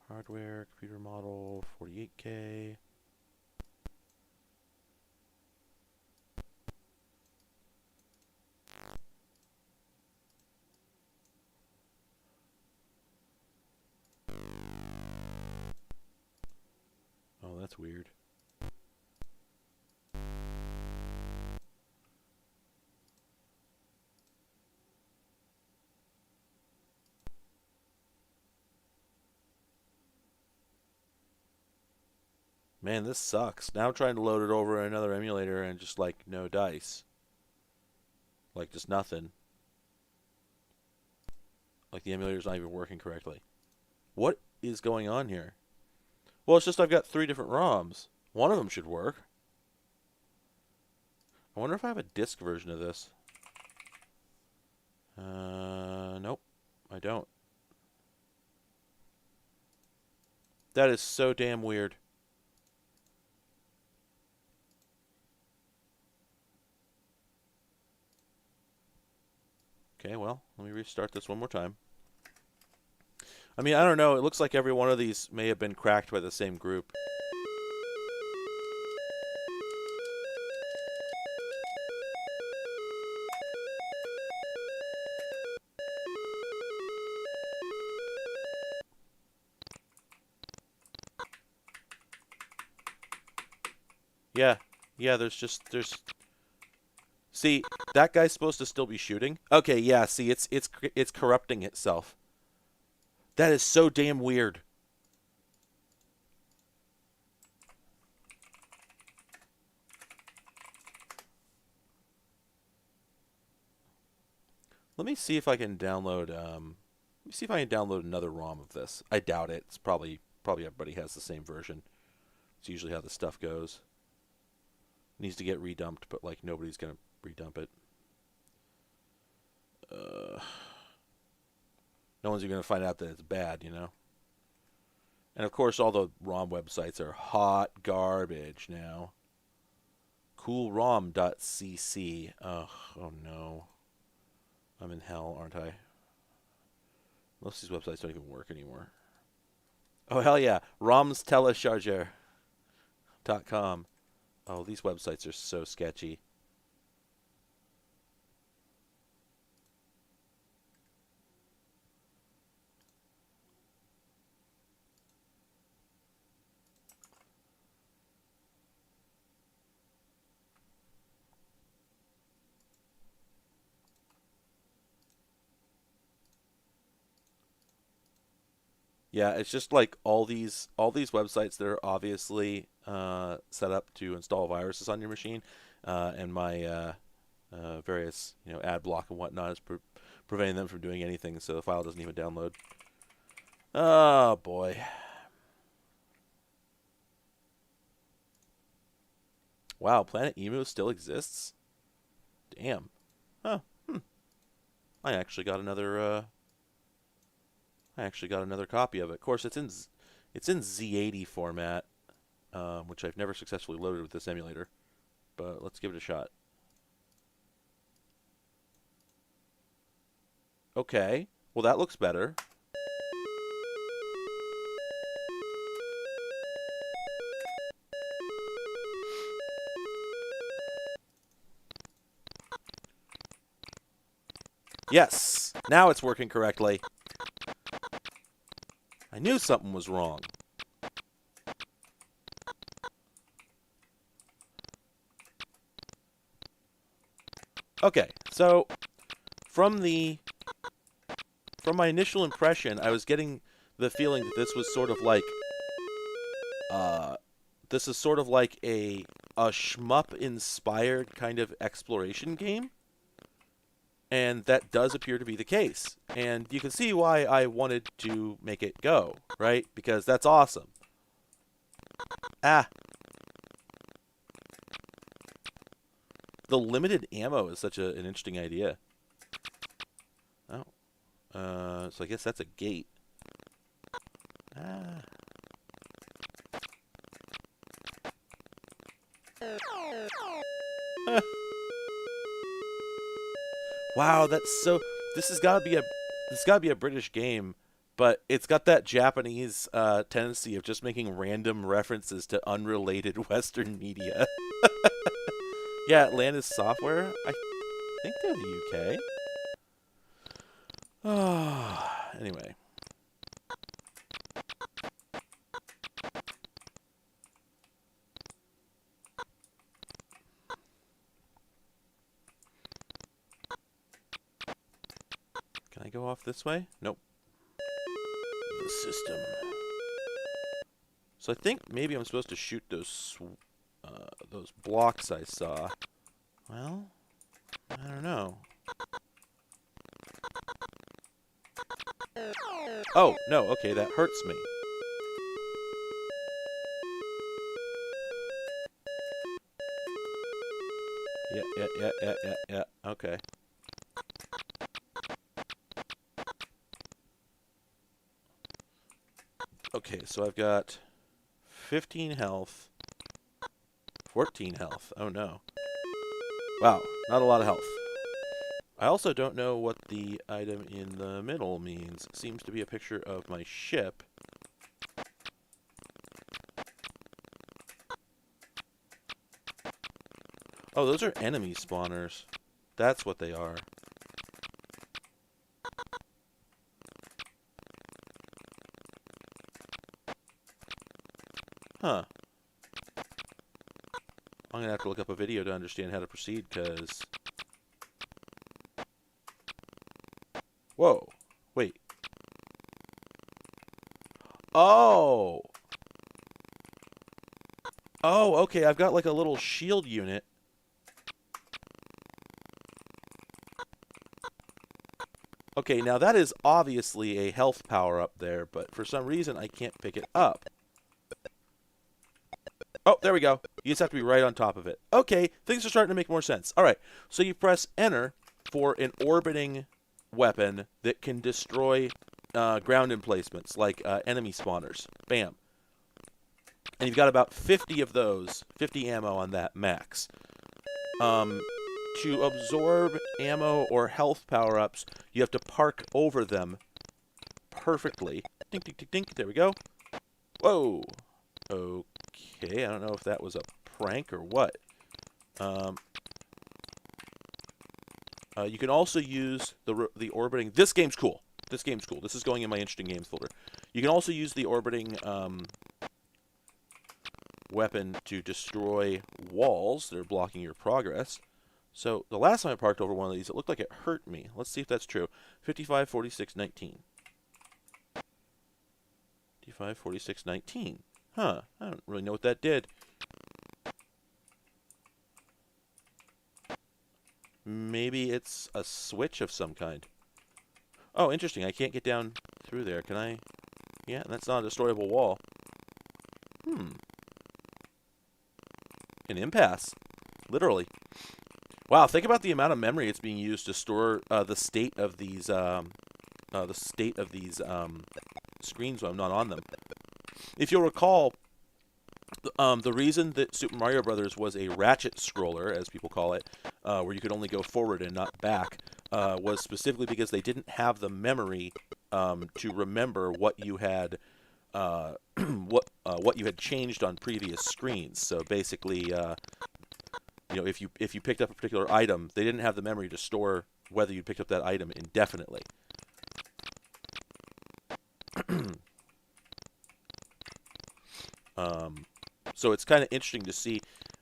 Hardware, computer model, 48K. Oh, that's weird. Man, this sucks. Now I'm trying to load it over another emulator and just like no dice. Like just nothing. Like the emulator's not even working correctly. What is going on here? Well, it's just I've got 3 different ROMs. One of them should work. I wonder if I have a disk version of this. Nope, I don't. That is so damn weird. Okay, well, let me restart this one more time. I mean, I don't know. It looks like every one of these may have been cracked by the same group. Yeah, yeah, there's see, that guy's supposed to still be shooting. Okay, yeah, see, it's corrupting itself. That is so damn weird. Let me see if I can download another ROM of this. I doubt it. It's probably everybody has the same version. It's usually how the stuff goes. It needs to get redumped, but like nobody's gonna redump it. No one's even gonna find out that it's bad, you know. And of course, all the ROM websites are hot garbage now. Coolrom.cc. Ugh, oh no. I'm in hell, aren't I? Most of these websites don't even work anymore. Oh, hell yeah. romstelecharger.com. Oh, these websites are so sketchy. Yeah, it's just like all these websites that are obviously set up to install viruses on your machine, and my various ad block and whatnot is preventing them from doing anything, so the file doesn't even download. Oh boy. Wow, Planet Emu still exists? Damn. Huh. I actually got another copy of it. Of course, it's in Z80 format, which I've never successfully loaded with this emulator. But let's give it a shot. Okay. Well, that looks better. Yes. Now it's working correctly. I knew something was wrong. Okay, so from my initial impression, I was getting the feeling that this was sort of like this is sort of like a shmup inspired kind of exploration game. And that does appear to be the case. And you can see why I wanted to make it go, right? Because that's awesome. Ah. The limited ammo is such an interesting idea. Oh. So I guess that's a gate. Ah. Wow, that's so. This has got to be a British game, but it's got that Japanese tendency of just making random references to unrelated Western media. Yeah, Atlantis Software. I think they're the UK. Anyway. Can I go off this way? Nope. The system. So I think maybe I'm supposed to shoot those blocks I saw. Well, I don't know. Oh, no, okay, that hurts me. Yeah, okay. Okay, so I've got 15 health, 14 health. Oh no. Wow, not a lot of health. I also don't know what the item in the middle means. It seems to be a picture of my ship. Oh, those are enemy spawners. That's what they are. Huh. I'm gonna have to look up a video to understand how to proceed, because... Whoa. Wait. Oh! Oh, okay, I've got like a little shield unit. Okay, now that is obviously a health power up there, but for some reason I can't pick it up. Oh, there we go. You just have to be right on top of it. Okay, things are starting to make more sense. All right, so you press enter for an orbiting weapon that can destroy ground emplacements, like enemy spawners. Bam. And you've got about 50 of those, 50 ammo on that max. To absorb ammo or health power-ups, you have to park over them perfectly. Dink, dink, dink, dink. There we go. Whoa. Okay, I don't know if that was a prank or what. You can also use the orbiting... This game's cool. This game's cool. This is going in my interesting games folder. You can also use the orbiting weapon to destroy walls that are blocking your progress. So the last time I parked over one of these, it looked like it hurt me. Let's see if that's true. 55, 46, 19. D5, 46, 19. Huh. I don't really know what that did. Maybe it's a switch of some kind. Oh, interesting. I can't get down through there. Can I? Yeah, that's not a destroyable wall. An impasse. Literally. Wow, think about the amount of memory it's being used to store the state of these screens when I'm not on them. If you'll recall, the reason that Super Mario Brothers was a ratchet scroller, as people call it, where you could only go forward and not back, was specifically because they didn't have the memory to remember what you had what you had changed on previous screens. So basically, if you picked up a particular item, they didn't have the memory to store whether you picked up that item indefinitely. So it's kind of interesting to see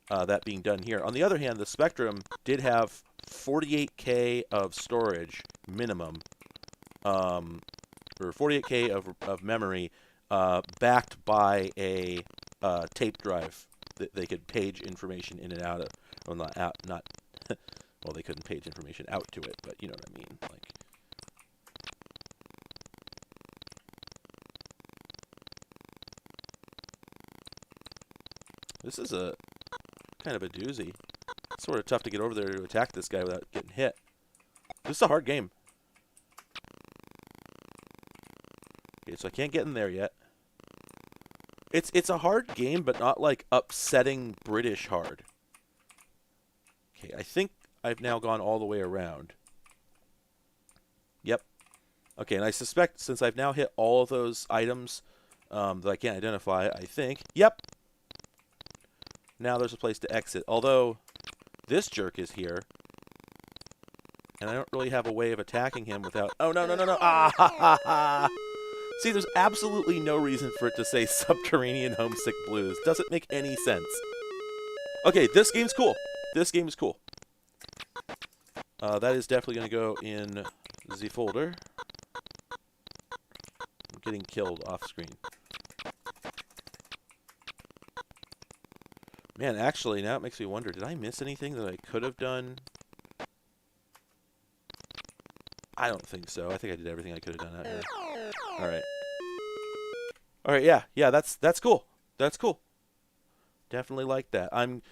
that being done here. On the other hand, the Spectrum did have 48K of storage minimum, or 48K of memory, backed by a tape drive that they could page information in and out of. Well, not out, not. Well, they couldn't page information out to it, but you know what I mean. Like, this is a kind of a doozy. It's sort of tough to get over there to attack this guy without getting hit. This is a hard game. Okay, so I can't get in there yet. It's a hard game, but not like upsetting British hard. Okay, I think I've now gone all the way around. Yep. Okay, and I suspect since I've now hit all of those items that I can't identify, I think. Yep. Now there's a place to exit. Although this jerk is here, and I don't really have a way of attacking him without. Oh no no no no! Ah ha ha ha! See, there's absolutely no reason for it to say Subterranean Homesick Blues. Doesn't make any sense. Okay, this game's cool. This game is cool. That is definitely going to go in the folder. I'm getting killed off screen. Man, actually, now it makes me wonder, did I miss anything that I could have done? I don't think so. I think I did everything I could have done out here. Alright. Alright, yeah, that's cool. That's cool. Definitely like that. I'm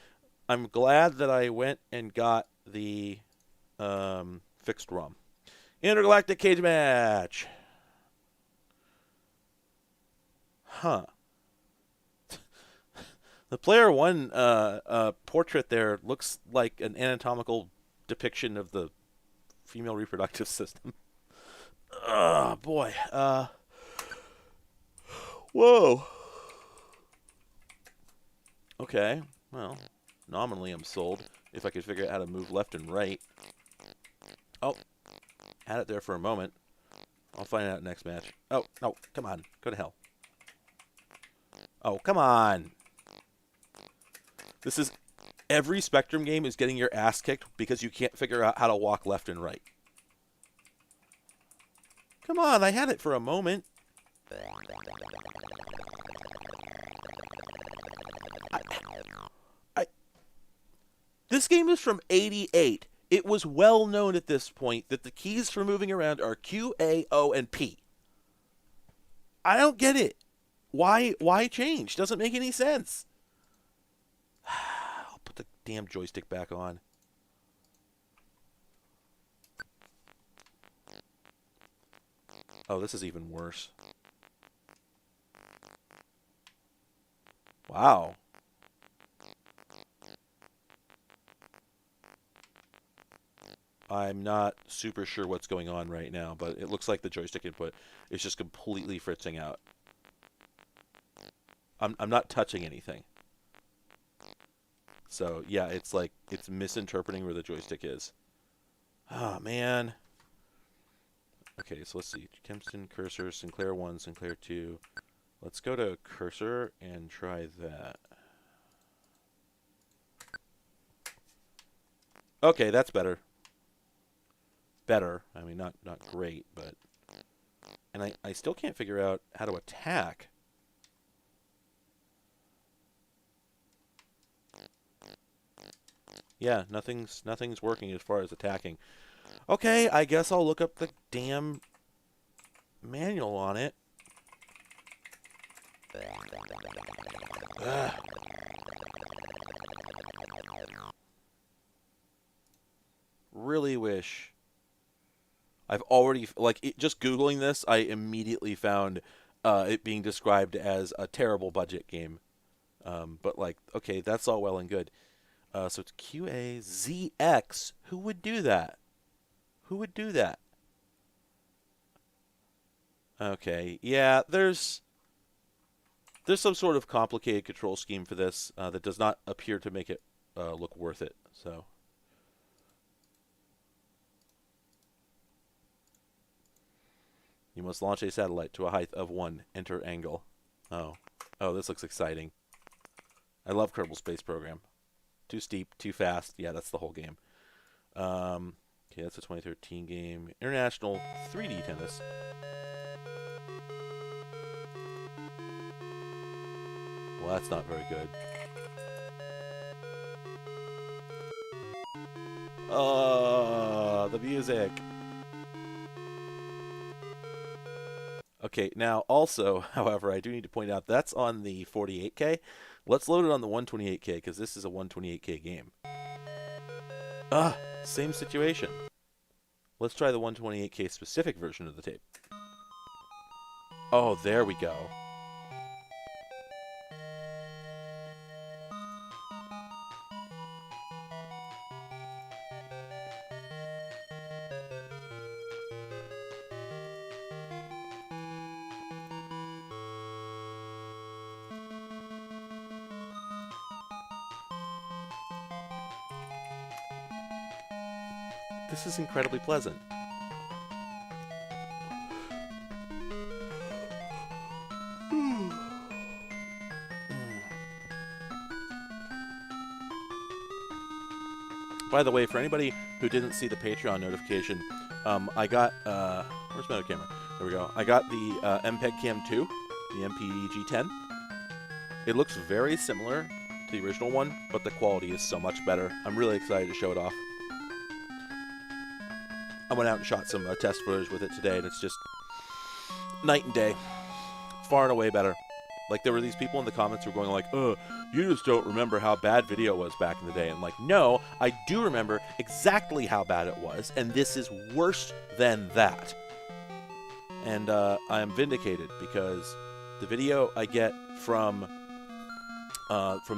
glad that I went and got the fixed ROM. Intergalactic Cage Match. Huh. The player one portrait there looks like an anatomical depiction of the female reproductive system. Oh, boy. Whoa. Okay. Well, nominally I'm sold. If I could figure out how to move left and right. Oh. Had it there for a moment. I'll find out next match. Oh, no. Come on. Go to hell. Oh, come on. This is... Every Spectrum game is getting your ass kicked because you can't figure out how to walk left and right. Come on, I had it for a moment. This game is from '88. It was well known at this point that the keys for moving around are Q, A, O, and P. I don't get it. Why change? Doesn't make any sense. I'll put the damn joystick back on. Oh, this is even worse. Wow. I'm not super sure what's going on right now, but it looks like the joystick input is just completely fritzing out. I'm not touching anything. So, yeah, it's like, it's misinterpreting where the joystick is. Oh, man. Okay, so let's see. Kempston, Cursor, Sinclair 1, Sinclair 2. Let's go to Cursor and try that. Okay, that's better. Better. I mean, not great, but... And I still can't figure out how to attack. Yeah, nothing's working as far as attacking. Okay, I guess I'll look up the damn manual on it. Ugh. Really wish. I've already, like, just Googling this, I immediately found it being described as a terrible budget game. But, like, okay, that's all well and good. So it's QAZX. Who would do that? Who would do that? Okay, yeah, there's some sort of complicated control scheme for this that does not appear to make it look worth it. So you must launch a satellite to a height of 1. Enter angle. Oh, this looks exciting. I love Kerbal Space Program. Too steep, too fast. Yeah, that's the whole game. Okay, that's a 2013 game. International 3D tennis. Well, that's not very good. Oh, the music. Okay, now also, however, I do need to point out that's on the 48K. Let's load it on the 128K because this is a 128K game. Same situation. Let's try the 128K specific version of the tape. Oh, there we go. This is incredibly pleasant. By the way, for anybody who didn't see the Patreon notification, I got where's my camera? There we go. I got the MPEG Cam 2, the MPG-10. It looks very similar to the original one, but the quality is so much better. I'm really excited to show it off. I went out and shot some test footage with it today, and it's just night and day. Far and away better. Like, there were these people in the comments who were going like, you just don't remember how bad video was back in the day. And like, no, I do remember exactly how bad it was, and this is worse than that. And I am vindicated because the video I get from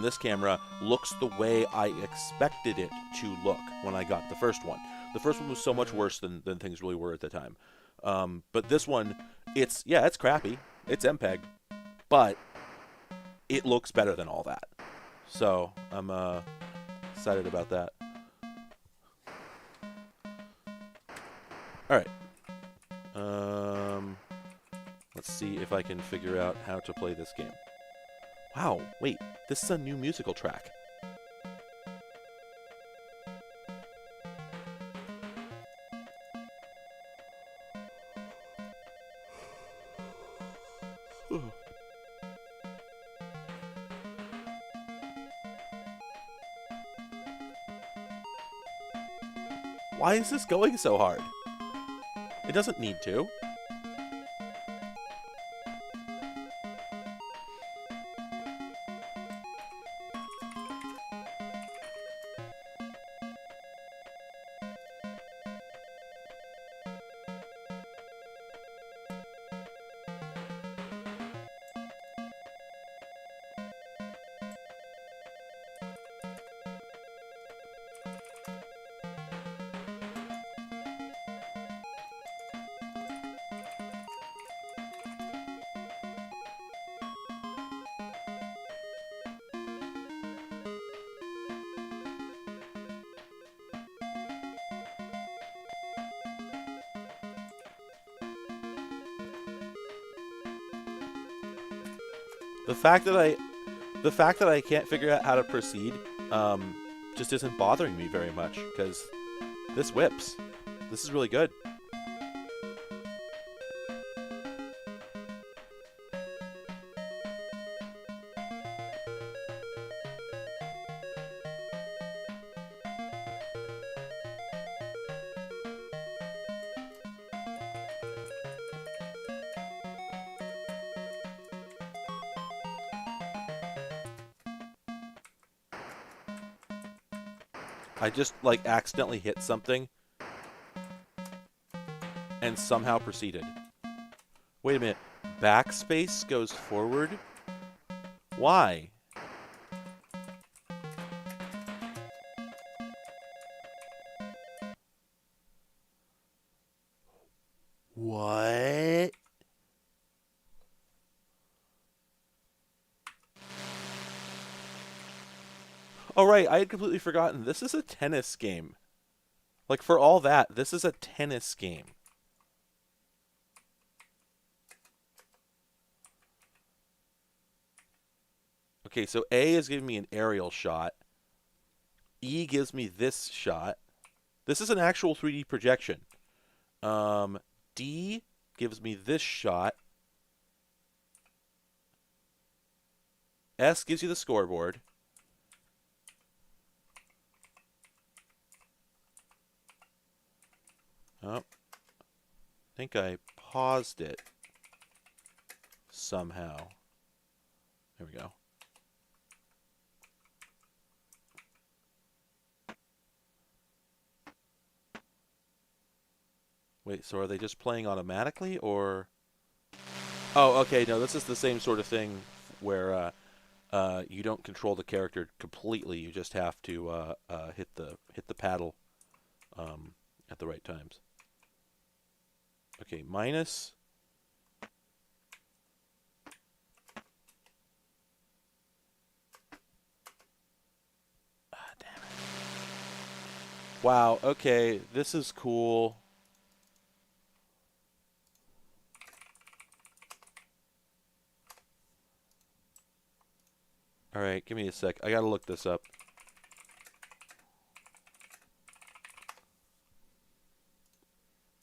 this camera looks the way I expected it to look when I got the first one. The first one was so much worse than things really were at the time. But this one, it's crappy. It's MPEG. But it looks better than all that. So I'm excited about that. All right. Let's see if I can figure out how to play this game. Wow, wait, this is a new musical track. Why is this going so hard? It doesn't need to. The fact that I can't figure out how to proceed just isn't bothering me very much because this whips. This is really good. I just, like, accidentally hit something and somehow proceeded. Wait a minute. Backspace goes forward? Why? What? Oh, right. I had completely forgotten. This is a tennis game. Like, for all that, this is a tennis game. Okay, so A is giving me an aerial shot. E gives me this shot. This is an actual 3D projection. D gives me this shot. S gives you the scoreboard. Oh, I think I paused it somehow. There we go. Wait, so are they just playing automatically, or? Oh, okay. No, this is the same sort of thing where you don't control the character completely. You just have to hit the paddle at the right times. Okay, minus. Ah, damn it. Wow. Okay, this is cool. All right, give me a sec. I gotta look this up.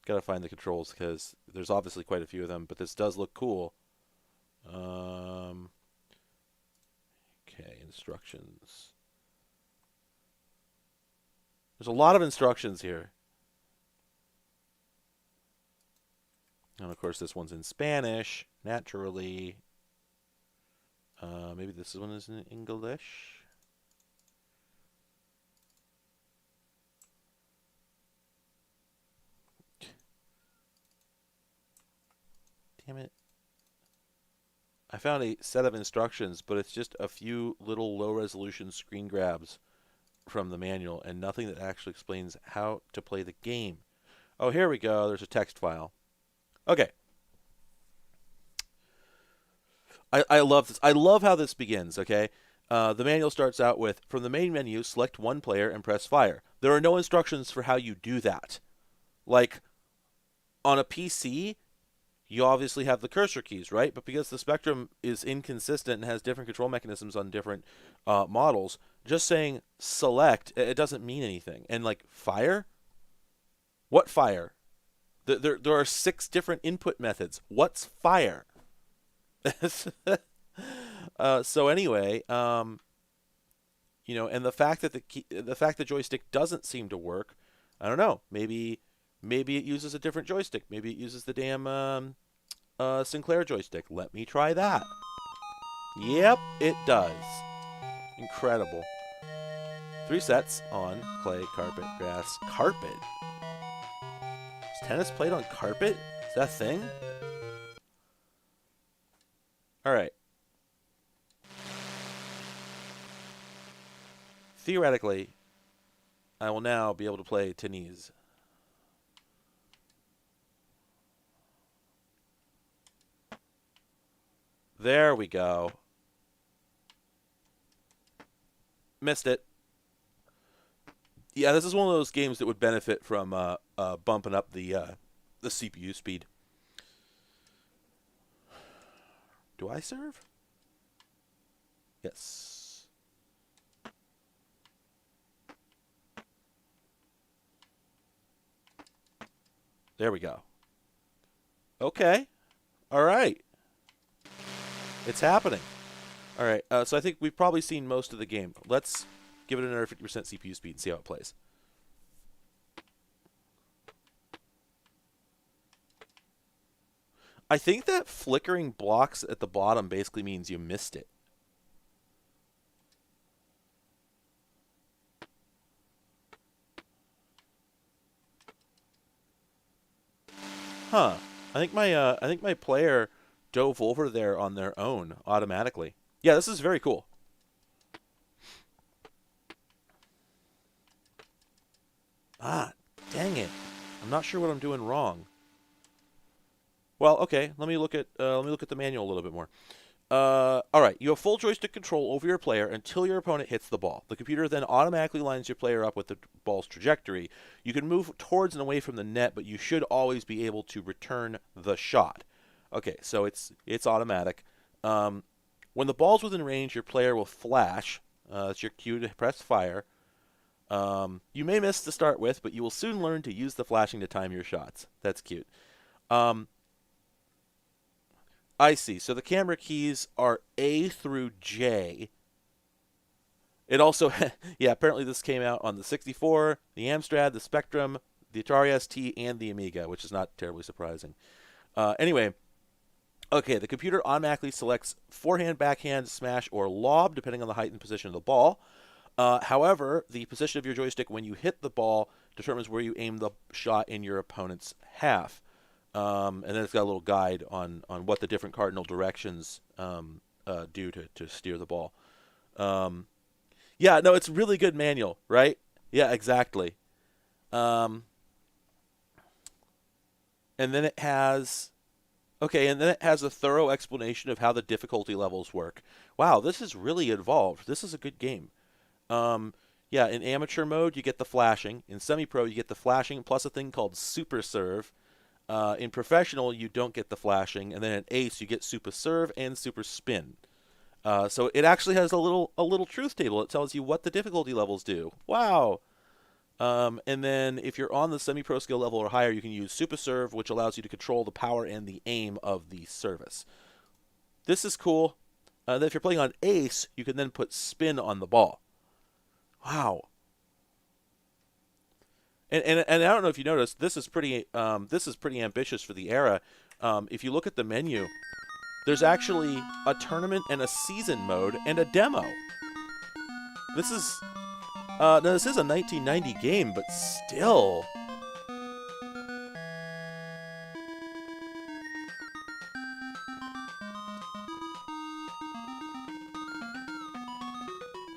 Gotta find the controls because there's obviously quite a few of them, but this does look cool. Okay, instructions. There's a lot of instructions here. And of course, this one's in Spanish, naturally. Maybe this one is in English. Damn it. I found a set of instructions, but it's just a few little low-resolution screen grabs from the manual and nothing that actually explains how to play the game. Oh, here we go. There's a text file. Okay. I love this. I love how this begins, okay? The manual starts out with, from the main menu, select one player and press fire. There are no instructions for how you do that. Like, on a PC, you obviously have the cursor keys, right? But because the spectrum is inconsistent and has different control mechanisms on different models, just saying select, it doesn't mean anything. And, like, fire? What fire? There are 6 different input methods. What's fire? So anyway, you know, and the fact that the joystick doesn't seem to work, I don't know. Maybe it uses a different joystick. Maybe it uses the damn Sinclair joystick. Let me try that. Yep, it does. Incredible. 3 sets on clay, carpet, grass, carpet. Is tennis played on carpet? Is that a thing? All right. Theoretically, I will now be able to play tennis. There we go. Missed it. Yeah, this is one of those games that would benefit from bumping up the CPU speed. Do I serve? Yes. There we go. Okay. All right. It's happening. All right. So I think we've probably seen most of the game. Let's give it another 50% CPU speed and see how it plays. I think that flickering blocks at the bottom basically means you missed it. Huh. I think my player dove over there on their own automatically. Yeah, this is very cool. Ah, dang it. I'm not sure what I'm doing wrong. Well, okay. Let me look at the manual a little bit more. All right. You have full joystick control over your player until your opponent hits the ball. The computer then automatically lines your player up with the ball's trajectory. You can move towards and away from the net, but you should always be able to return the shot. Okay, so it's automatic. When the ball's within range, your player will flash. That's your cue to press fire. You may miss to start with, but you will soon learn to use the flashing to time your shots. That's cute. Um, I see. So the camera keys are A through J. It also, yeah, apparently this came out on the 64, the Amstrad, the Spectrum, the Atari ST, and the Amiga, which is not terribly surprising. Anyway, okay, the computer automatically selects forehand, backhand, smash, or lob, depending on the height and position of the ball. However, the position of your joystick when you hit the ball determines where you aim the shot in your opponent's half. And then it's got a little guide on what the different cardinal directions do to steer the ball. Yeah, no, it's a really good manual, right? Yeah, exactly. Um, and then it has Okay, and then it has a thorough explanation of how the difficulty levels work. Wow, this is really involved. This is a good game. Um, yeah, in amateur mode, you get the flashing. In semi-pro, you get the flashing plus a thing called super serve. In professional, you don't get the flashing, and then in ace, you get super serve and super spin. So it actually has a little truth table. It tells you what the difficulty levels do. Wow. And then if you're on the semi-pro skill level or higher, you can use super serve, which allows you to control the power and the aim of the service. This is cool. Then if you're playing on ace, you can then put spin on the ball. Wow. And I don't know if you noticed, this is pretty ambitious for the era. If you look at the menu, there's actually a tournament and a season mode and a demo. This is now this is a 1990 game, but still.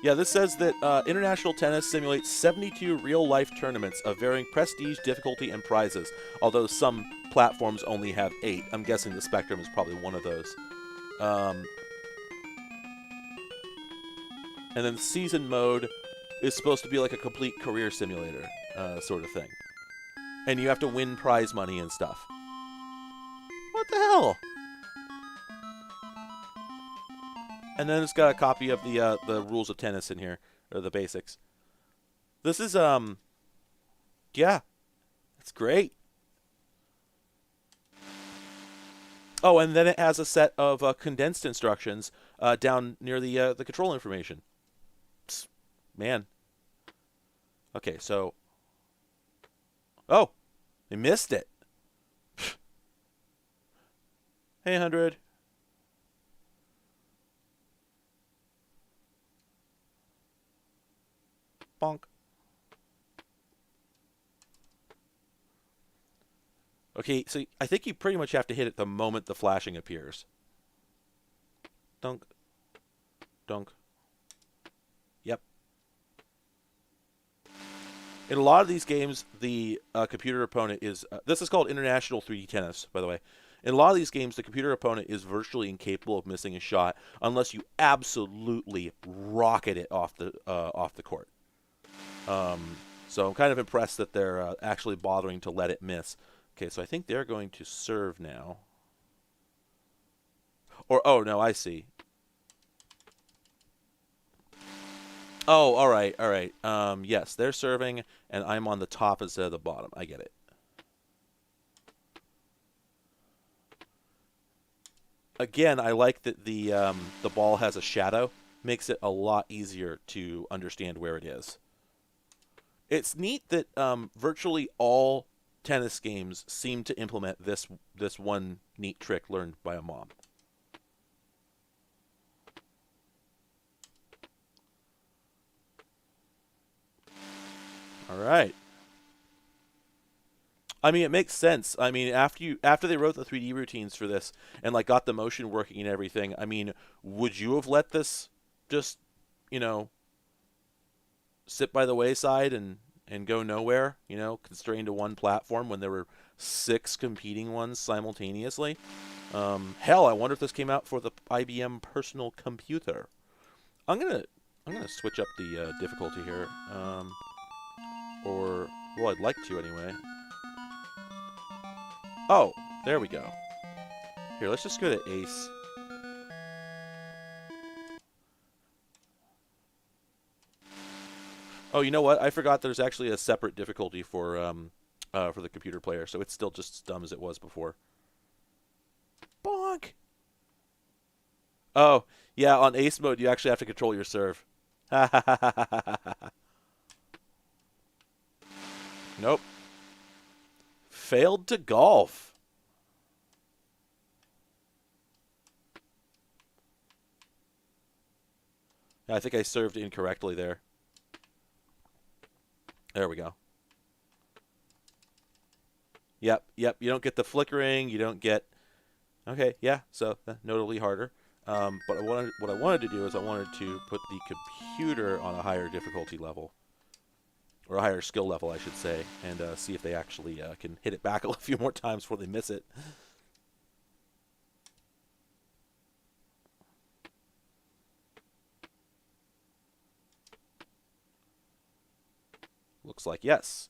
Yeah, this says that international tennis simulates 72 real-life tournaments of varying prestige, difficulty, and prizes, although some platforms only have 8. I'm guessing the Spectrum is probably one of those. Um, and then season mode is supposed to be like a complete career simulator sort of thing. And you have to win prize money and stuff. What the hell? And then it's got a copy of the rules of tennis in here, or the basics. This is yeah, it's great. Oh, and then it has a set of condensed instructions down near the control information. Psst, man. Okay, so oh, I missed it. Hey, 100. Bonk. Okay, so I think you pretty much have to hit it the moment the flashing appears. Dunk. Dunk. Yep. In a lot of these games, the computer opponent is... this is called International 3D Tennis, by the way. In a lot of these games, the computer opponent is virtually incapable of missing a shot unless you absolutely rocket it off the court. So I'm kind of impressed that they're actually bothering to let it miss. Okay, so I think they're going to serve now. Or, oh, no, I see. Oh, all right, all right. Yes, they're serving, and I'm on the top instead of the bottom. I get it. Again, I like that the ball has a shadow. Makes it a lot easier to understand where it is. It's neat that virtually all tennis games seem to implement this one neat trick learned by a mom. All right. I mean, it makes sense. I mean, after they wrote the 3D routines for this and like got the motion working and everything, I mean, would you have let this just, you know, sit by the wayside and go nowhere, constrained to one platform when there were six competing ones simultaneously? Hell, I wonder if this came out for the IBM personal computer. I'm gonna I'm gonna switch up the difficulty here, or well, I'd like to anyway. Oh, there we go. Here, let's just go to Ace. Oh, you know what? I forgot there's actually a separate difficulty for the computer player, so it's still just as dumb as it was before. Bonk! Oh, yeah, on Ace mode, you actually have to control your serve. Nope. Failed to golf. I think I served incorrectly there. There we go. Yep, yep. You don't get the flickering. You don't get. Okay, yeah. So notably harder. But what I wanted to do is I wanted to put the computer on a higher difficulty level, or a higher skill level, I should say, and see if they actually can hit it back a few more times before they miss it. Looks like yes.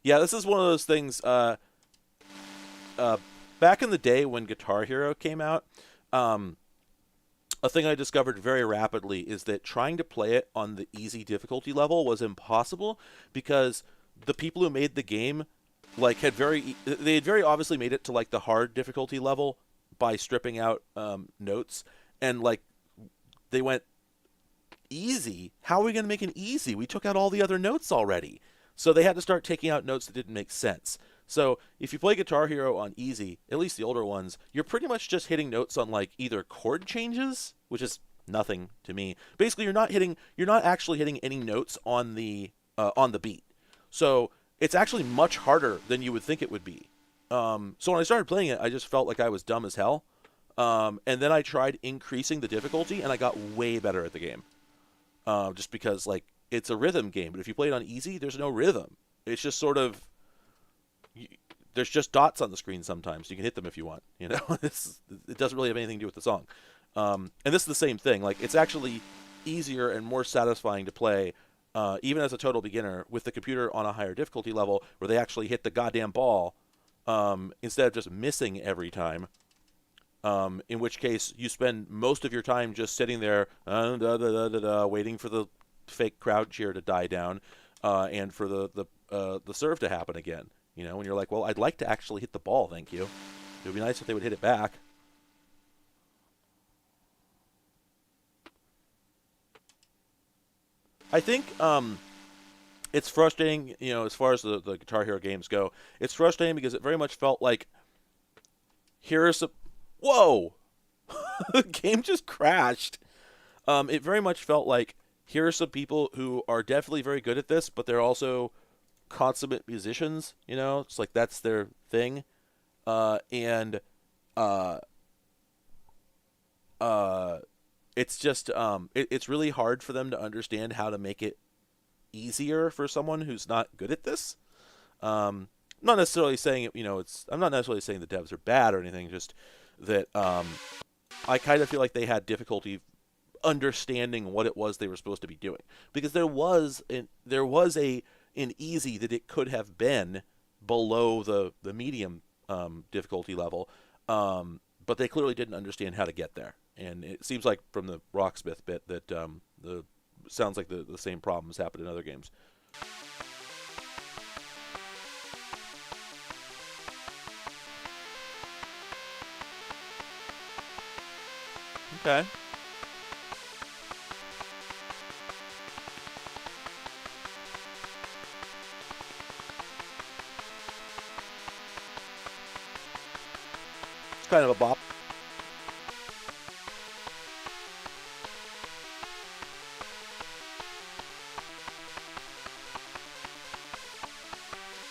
Yeah, this is one of those things. Back in the day when Guitar Hero came out, a thing I discovered very rapidly is that trying to play it on the easy difficulty level was impossible because the people who made the game like they had very obviously made it to like the hard difficulty level by stripping out notes, and like they went easy. How are we going to make it easy? We took out all the other notes already. So they had to start taking out notes that didn't make sense. So if you play Guitar Hero on easy, at least the older ones, you're pretty much just hitting notes on like either chord changes, which is nothing to me. Basically, you're not actually hitting any notes on the beat. So it's actually much harder than you would think it would be. So when I started playing it, I just felt like I was dumb as hell. And then I tried increasing the difficulty, and I got way better at the game. Just because like it's a rhythm game, but if you play it on easy, there's no rhythm. It's just sort of there's just dots on the screen sometimes. You can hit them if you want. It doesn't really have anything to do with the song. And this is the same thing. Like it's actually easier and more satisfying to play, even as a total beginner, with the computer on a higher difficulty level, where they actually hit the goddamn ball instead of just missing every time. In which case you spend most of your time just sitting there waiting for the fake crowd cheer to die down and for the serve to happen again. When you're like, well, I'd like to actually hit the ball, thank you. It would be nice if they would hit it back. I think it's frustrating, as far as the Guitar Hero games go. It's frustrating because it very much felt like here's a whoa, the game just crashed. It very much felt like here are some people who are definitely very good at this, but they're also consummate musicians. It's like that's their thing, and it's just it's really hard for them to understand how to make it easier for someone who's not good at this. I'm not necessarily saying I'm not necessarily saying the devs are bad or anything. Just that I kind of feel like they had difficulty understanding what it was they were supposed to be doing, because there was an easy that it could have been below the medium difficulty level, but they clearly didn't understand how to get there. And it seems like from the Rocksmith bit that the sounds like the same problems happen in other games. Okay. It's kind of a bop.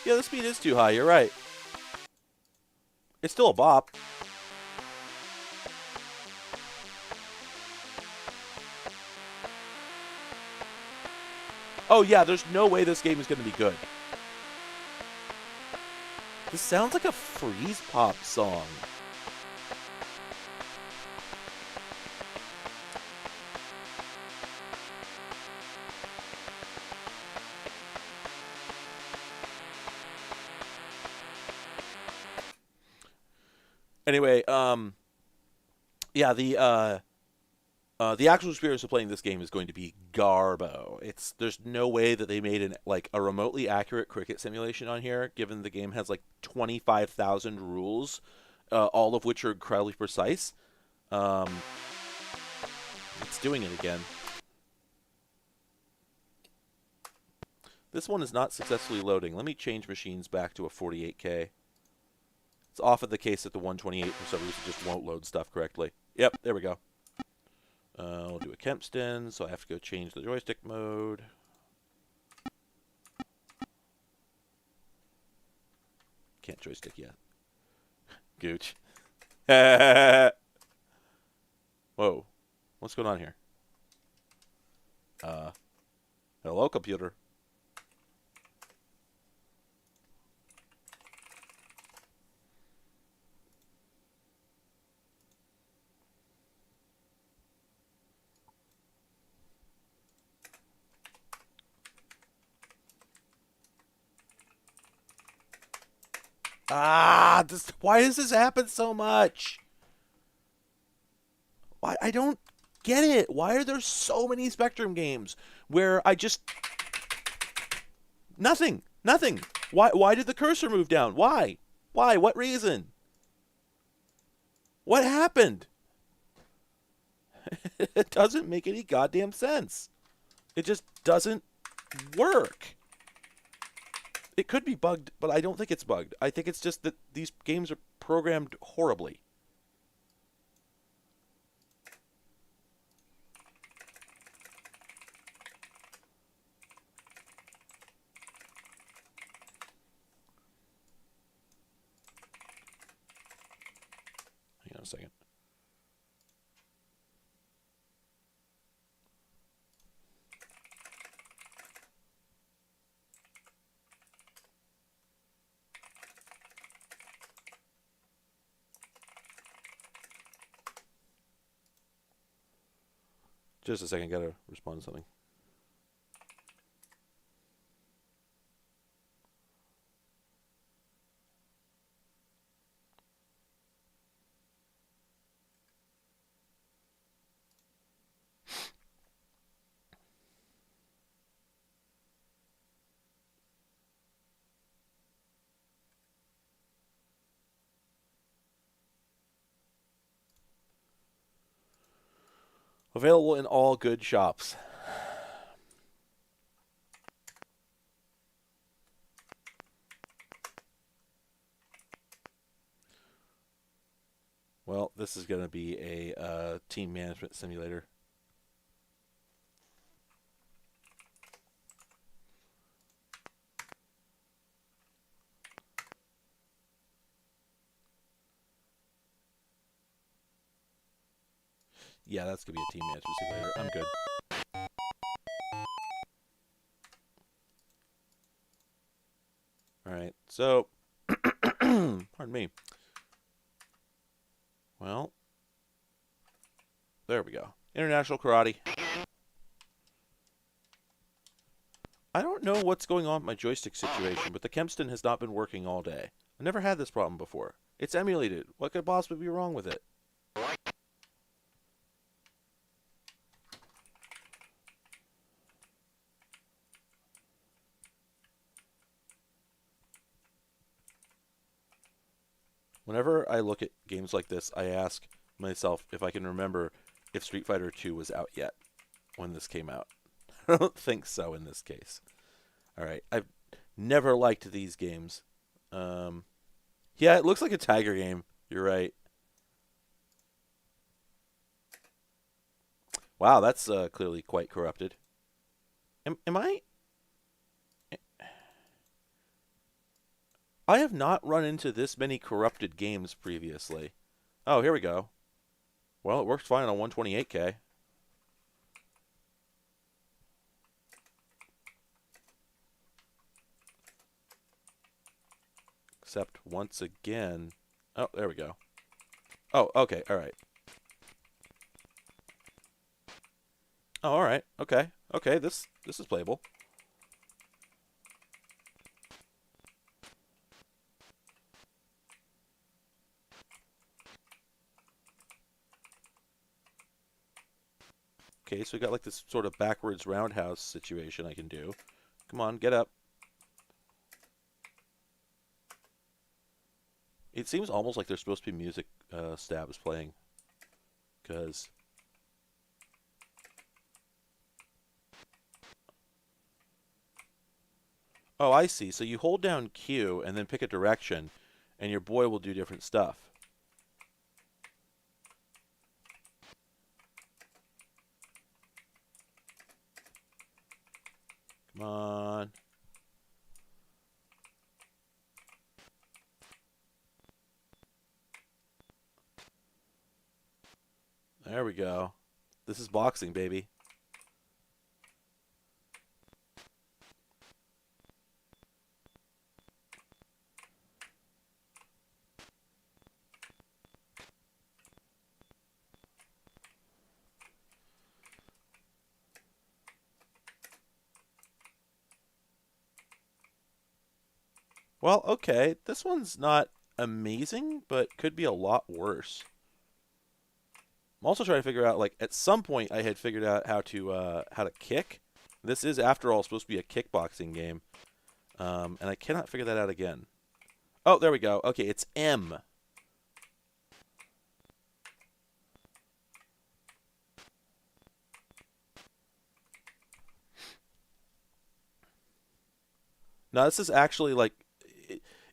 Yeah, the speed is too high. You're right. It's still a bop. Oh, yeah, there's no way this game is going to be good. This sounds like a freeze pop song. Anyway, yeah, the actual experience of playing this game is going to be garbo. There's no way that they made a remotely accurate cricket simulation on here, given the game has like 25,000 rules, all of which are incredibly precise. Um, it's doing it again. This one is not successfully loading. Let me change machines back to a 48K. It's often the case that the 128 for some reason just won't load stuff correctly. Yep, there we go. We'll do a Kempston, so I have to go change the joystick mode. Can't joystick yet. Gooch. Whoa. What's going on here? Hello, computer. Why does this happen so much? Why I don't get it. Why are there so many Spectrum games where I just nothing. Why did the cursor move down? Why? What reason? What happened? It doesn't make any goddamn sense. It just doesn't work. It could be bugged, but I don't think it's bugged. I think it's just that these games are programmed horribly. Hang on a second. Just a second, gotta respond to something. Available in all good shops. Well, this is going to be a team management simulator. Yeah, that's going to be a team management simulator. I'm good. All right, so, pardon me. Well, there we go. International Karate. I don't know what's going on with my joystick situation, but the Kempston has not been working all day. I never had this problem before. It's emulated. What could possibly be wrong with it? Whenever I look at games like this, I ask myself if I can remember if Street Fighter 2 was out yet when this came out. I don't think so in this case. All right, I've never liked these games. Yeah, it looks like a Tiger game. You're right. Wow, that's clearly quite corrupted. Am I? I have not run into this many corrupted games previously. Oh, here we go. Well, it works fine on 128K. Except once again. Oh, there we go. Oh, okay, all right. Oh, all right. Okay. Okay, this is playable. Okay, so we got like this sort of backwards roundhouse situation I can do. Come on, get up. It seems almost like there's supposed to be music stabs playing. Because... Oh, I see. So you hold down Q and then pick a direction, and your boy will do different stuff. Come on. There we go. This is boxing, baby. Well, okay. This one's not amazing, but could be a lot worse. I'm also trying to figure out, like, at some point I had figured out how to kick. This is, after all, supposed to be a kickboxing game. And I cannot figure that out again. Oh, there we go. Okay, it's M. Now, this is actually, like,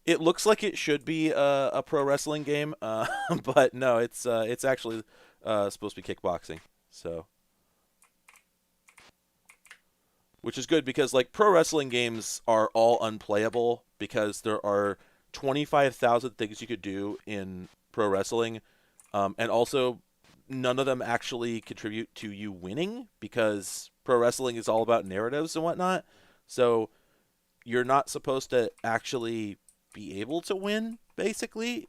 it looks like it should be a pro wrestling game, but no, it's actually supposed to be kickboxing. So, which is good because like pro wrestling games are all unplayable because there are 25,000 things you could do in pro wrestling, and also none of them actually contribute to you winning because pro wrestling is all about narratives and whatnot. So you're not supposed to actually be able to win, basically.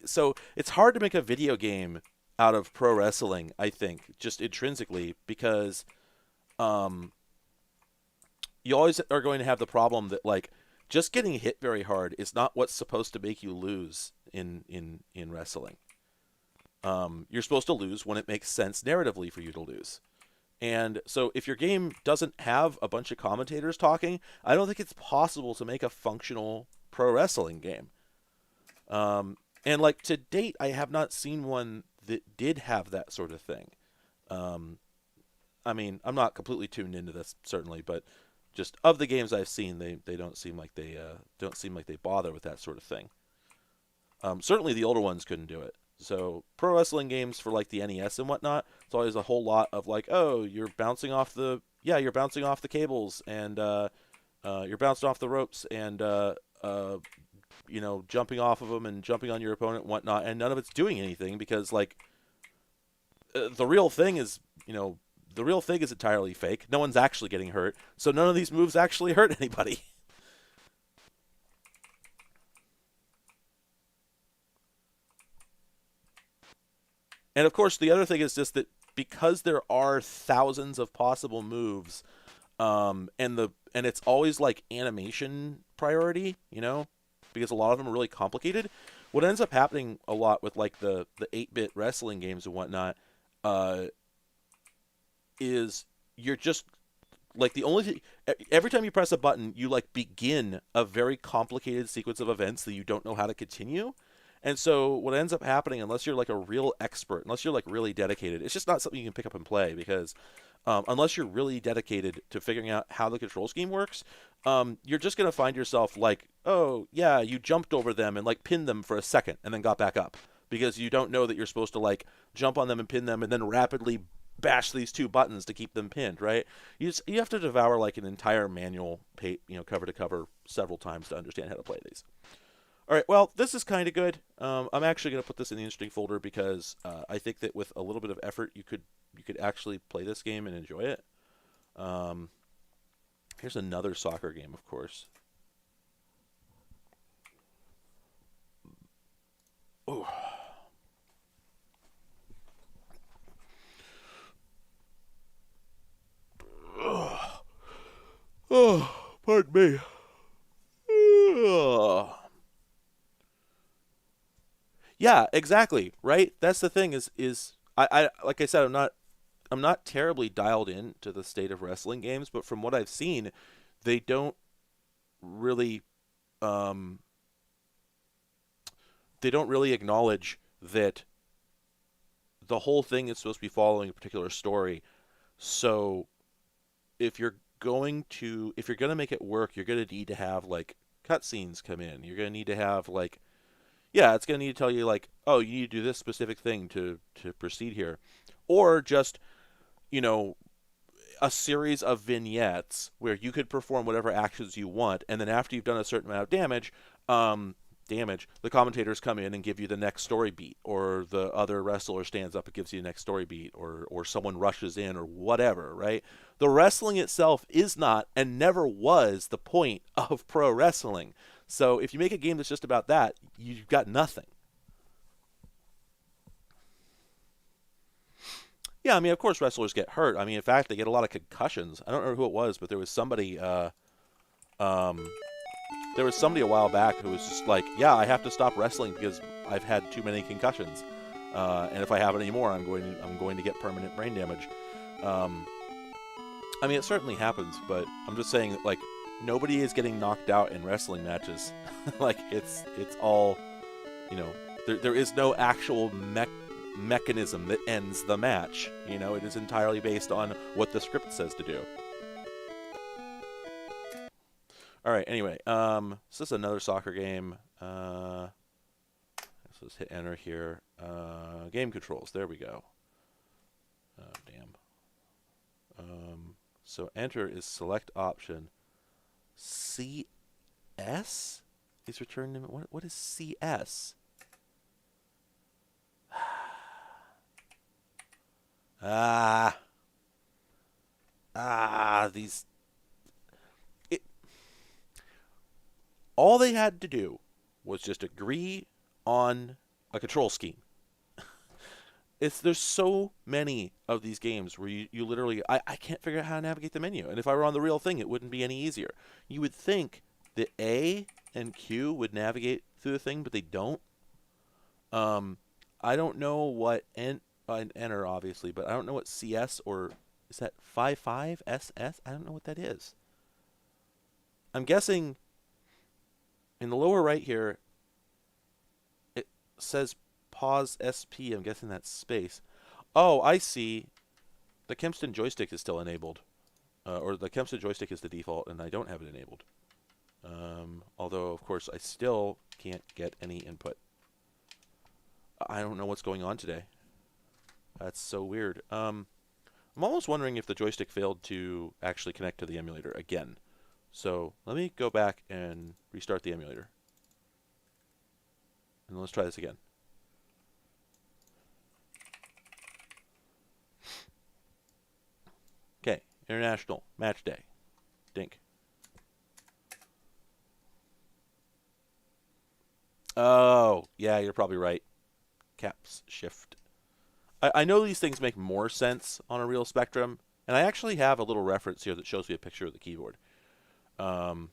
So it's hard to make a video game out of pro wrestling, I think, just intrinsically, because um, you always are going to have the problem that like just getting hit very hard is not what's supposed to make you lose in wrestling. You're supposed to lose when it makes sense narratively for you to lose. And so if your game doesn't have a bunch of commentators talking, I don't think it's possible to make a functional pro wrestling game. And like to date, I have not seen one that did have that sort of thing. Um, I mean, I'm not completely tuned into this certainly, but just of the games I've seen, they don't seem like they bother with that sort of thing. Certainly the older ones couldn't do it. So pro wrestling games for like the NES and whatnot, it's always a whole lot of like, oh, you're bouncing off the cables and you're bouncing off the ropes and jumping off of them and jumping on your opponent and whatnot, and none of it's doing anything because like the real thing is the real thing is entirely fake. No one's actually getting hurt, so none of these moves actually hurt anybody. And of course, the other thing is just that because there are thousands of possible moves, and it's always like animation priority, because a lot of them are really complicated. What ends up happening a lot with like the 8-bit wrestling games and whatnot, uh, is you're just like the only thing, every time you press a button, you like begin a very complicated sequence of events that you don't know how to continue. And so what ends up happening, unless you're like a real expert, unless you're like really dedicated, it's just not something you can pick up and play because unless you're really dedicated to figuring out how the control scheme works, you're just going to find yourself like, oh, yeah, you jumped over them and like pinned them for a second and then got back up because you don't know that you're supposed to like jump on them and pin them and then rapidly bash these two buttons to keep them pinned, right? You have to devour like an entire manual, cover to cover several times to understand how to play these. All right, well, this is kind of good. I'm actually going to put this in the interesting folder because I think that with a little bit of effort, you could actually play this game and enjoy it. Um, Here's another soccer game, of course. Oh, oh, pardon me. Ugh. Yeah, exactly. Right. That's the thing. I like I said, I'm not terribly dialed in to the state of wrestling games, but from what I've seen, they don't really um, they don't really acknowledge that the whole thing is supposed to be following a particular story. So if you're going to make it work, you're going to need to have like cutscenes come in. You're going to need to have like yeah, it's going to need to tell you like, oh, you need to do this specific thing to proceed here, or just you know a series of vignettes where you could perform whatever actions you want, and then after you've done a certain amount of damage, the commentators come in and give you the next story beat, or the other wrestler stands up and gives you the next story beat, or someone rushes in, or whatever, right? The wrestling itself is not and never was the point of pro wrestling. So if you make a game that's just about that, you've got nothing. Yeah, I mean, of course, wrestlers get hurt. I mean, in fact, they get a lot of concussions. I don't remember who it was, but there was somebody. Um, there was somebody a while back who was just like, "Yeah, I have to stop wrestling because I've had too many concussions, and if I have any more, I'm going to get permanent brain damage." Um, I mean, it certainly happens, but I'm just saying that like nobody is getting knocked out in wrestling matches. Like it's all you know. There is no actual mechanism that ends the match. It is entirely based on what the script says to do. All right. Anyway, so this is another soccer game. Let's hit enter here. Game controls. There we go. Oh, damn. So enter is select option. CS is returned. What is CS? Ah, these. It, all they had to do was just agree on a control scheme. There's so many of these games where you literally I can't figure out how to navigate the menu. And if I were on the real thing, it wouldn't be any easier. You would think that A and Q would navigate through the thing, but they don't. Um, I don't know what enter obviously, but I don't know what CS or is that 55SS? I don't know what that is. I'm guessing in the lower right here it says pause SP. I'm guessing that's space. Oh, I see. The Kempston joystick is still enabled, or the Kempston joystick is the default, and I don't have it enabled. Although, of course, I still can't get any input. I don't know what's going on today. That's so weird. I'm almost wondering if the joystick failed to actually connect to the emulator again. So let me go back and restart the emulator. And let's try this again. Okay, international match day. Dink. Oh, yeah, you're probably right. Caps shift. I know these things make more sense on a real Spectrum, and I actually have a little reference here that shows me a picture of the keyboard. Um,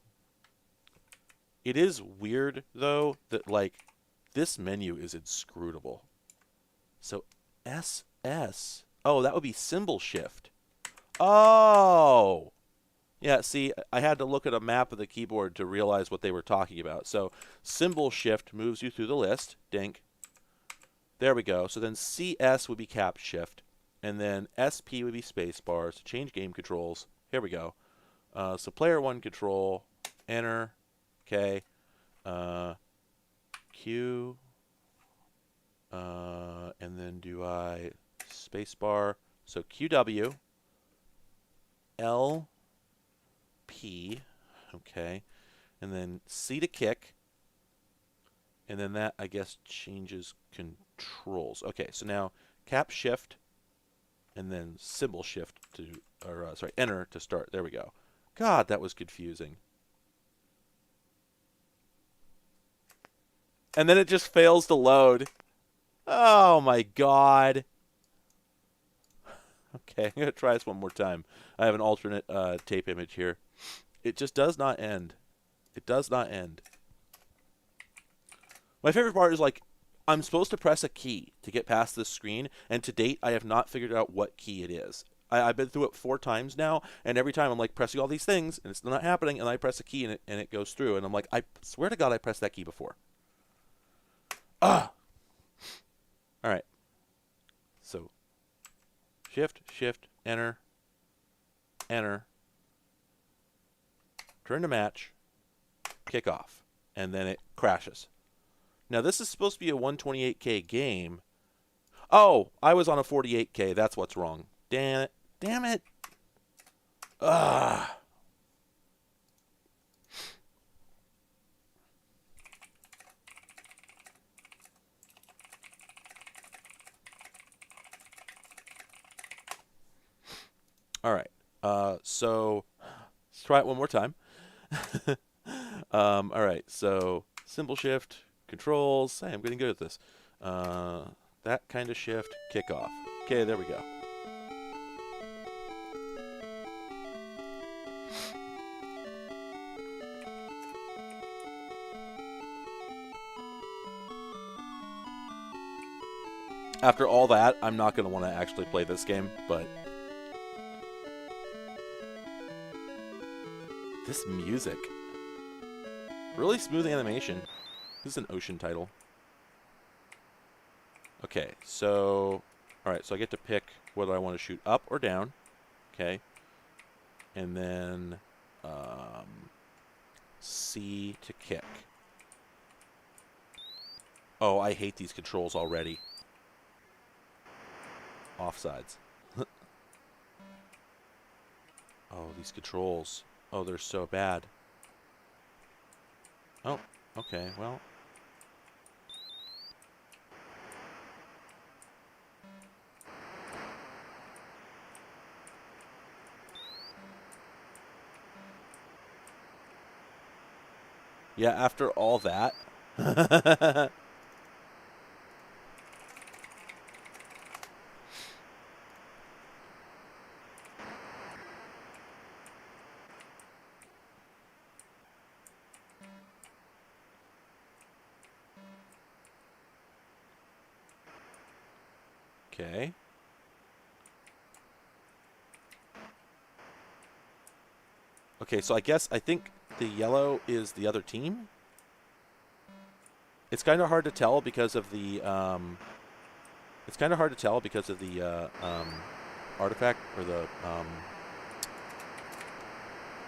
it is weird though that like this menu is inscrutable. So SS. Oh, that would be symbol shift. Oh. Yeah, see, I had to look at a map of the keyboard to realize what they were talking about. So symbol shift moves you through the list. Dink. There we go. So then CS would be cap shift. And then SP would be space bar. So change game controls. Here we go. So player one control. Enter. Okay. Q. And then do I space bar. So QW. L. P. Okay. And then C to kick. And then that, I guess, changes controls. Okay, so now cap shift and then symbol shift to, or sorry, enter to start. There we go. God, that was confusing. And then it just fails to load. Oh my God. Okay, I'm going to try this one more time. I have an alternate tape image here. It just does not end. It does not end. My favorite part is, like, I'm supposed to press a key to get past this screen, and to date, I have not figured out what key it is. I've been through it 4 times now, and every time I'm, like, pressing all these things, and it's not happening, and I press a key, and it goes through, and I'm like, I swear to God I pressed that key before. Ah! All right. So, shift, enter, enter, turn to match, kick off, and then it crashes. Now, this is supposed to be a 128K game. Oh, I was on a 48K. That's what's wrong. Damn it. Damn it. Ugh. All right. So let's try it one more time. All right. So symbol shift, controls. Hey, I'm getting good at this. That kind of shift, kick off. Okay, there we go. After all that, I'm not going to want to actually play this game, but this music. Really smooth animation. This is an ocean title. Okay, so... Alright, so I get to pick whether I want to shoot up or down. Okay. And then... C to kick. Oh, I hate these controls already. Offsides. Oh, these controls. Oh, they're so bad. Oh, okay, well. Yeah, after all that. Okay. Okay, so I think the yellow is the other team. It's kind of hard to tell because of the artifact or the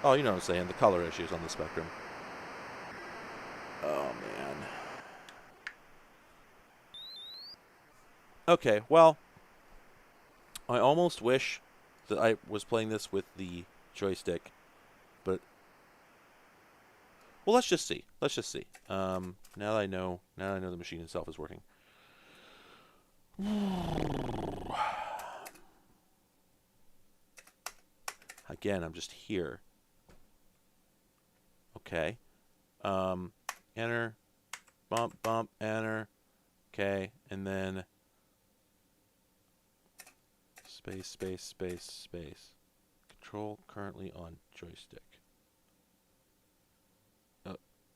oh, you know what I'm saying, the color issues on the spectrum. Oh man. Okay, well, I almost wish that I was playing this with the joystick, but well, let's just see. Let's just see. Now that I know the machine itself is working. Again, I'm just here. Okay. Enter. Bump, bump, enter. Okay, and then space, space, space, space. Control currently on joystick.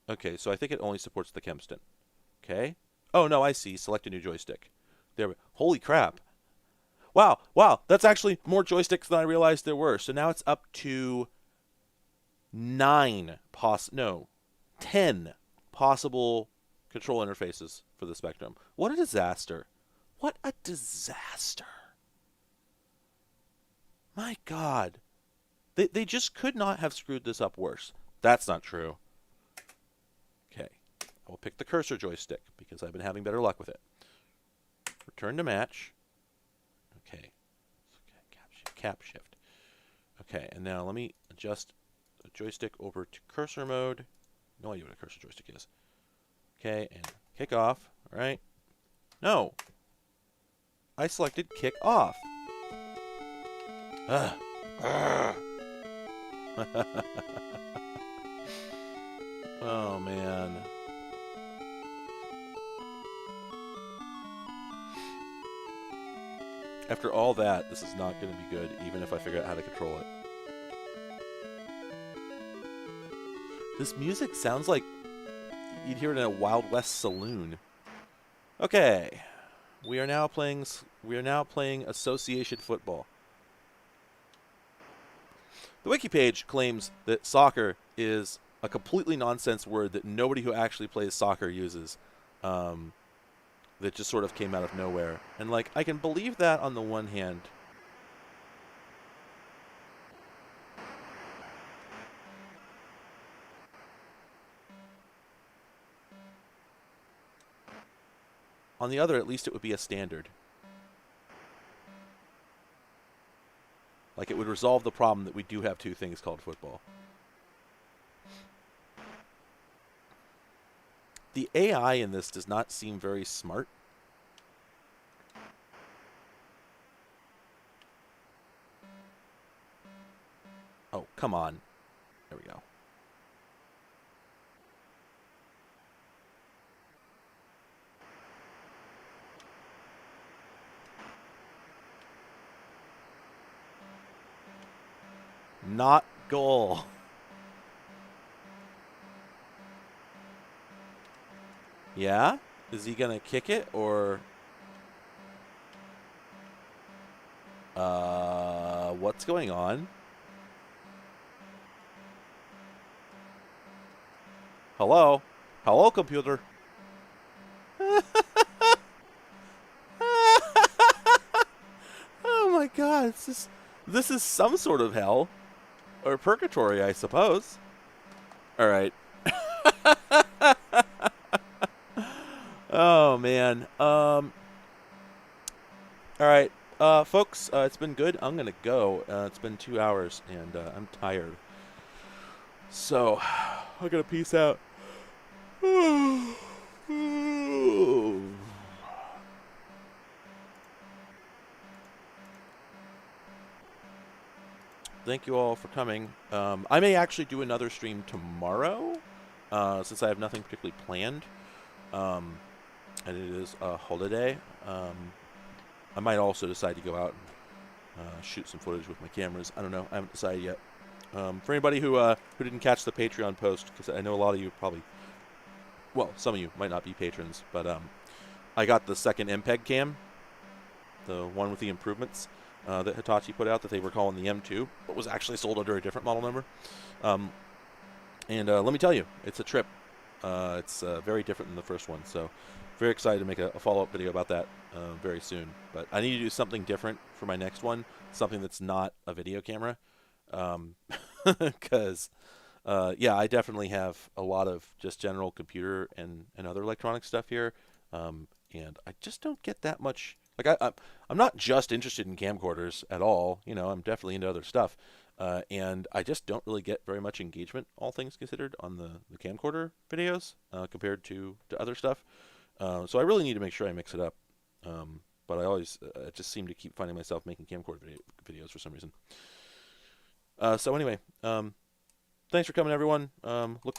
Okay, so I think it only supports the Kempston. Okay. Oh, no, I see. Select a new joystick. There. Holy crap. Wow, wow. That's actually more joysticks than I realized there were. So now it's up to 10 possible control interfaces for the Spectrum. What a disaster. What a disaster. My God. They just could not have screwed this up worse. That's not true. Okay. I will pick the cursor joystick because I've been having better luck with it. Return to match. Okay. Cap shift. Okay, and now let me adjust the joystick over to cursor mode. No idea what a cursor joystick is. Okay, and Kick off, right? No. I selected kick off. Ugh. Oh, man. After all that, this is not going to be good, even if I figure out how to control it. This music sounds like you'd hear it in a Wild West saloon. Okay. We are now playing association football. The wiki page claims that soccer is a completely nonsense word that nobody who actually plays soccer uses. That just sort of came out of nowhere. And, like, I can believe that on the one hand. On the other, at least it would be a standard. Like, it would resolve the problem that we do have two things called football. The AI in this does not seem very smart. Oh, come on. There we go. Not goal. Yeah? Is he gonna kick it, or... what's going on? Hello? Hello, computer? Oh my god, this is some sort of hell. Or purgatory, I suppose. Alright. Oh, man. Alright, folks, it's been good. I'm gonna go. It's been 2 hours, and I'm tired. So, I'm gonna peace out. Thank you all for coming. I may actually do another stream tomorrow, since I have nothing particularly planned. And it is a holiday. I might also decide to go out and shoot some footage with my cameras. I don't know. I haven't decided yet. For anybody who didn't catch the Patreon post, because I know a lot of you probably, well, some of you might not be patrons, but I got the second MPEG cam, the one with the improvements that Hitachi put out that they were calling the M2, but was actually sold under a different model number. And let me tell you, it's a trip. It's very different than the first one, so very excited to make a follow-up video about that very soon. But I need to do something different for my next one, something that's not a video camera, because yeah, I definitely have a lot of just general computer and other electronic stuff here, and I just don't get that much. Like I'm not just interested in camcorders at all. You know, I'm definitely into other stuff. And I just don't really get very much engagement, all things considered, on the camcorder videos compared to other stuff. So I really need to make sure I mix it up. But I just seem to keep finding myself making camcorder videos for some reason. So anyway, thanks for coming, everyone. Look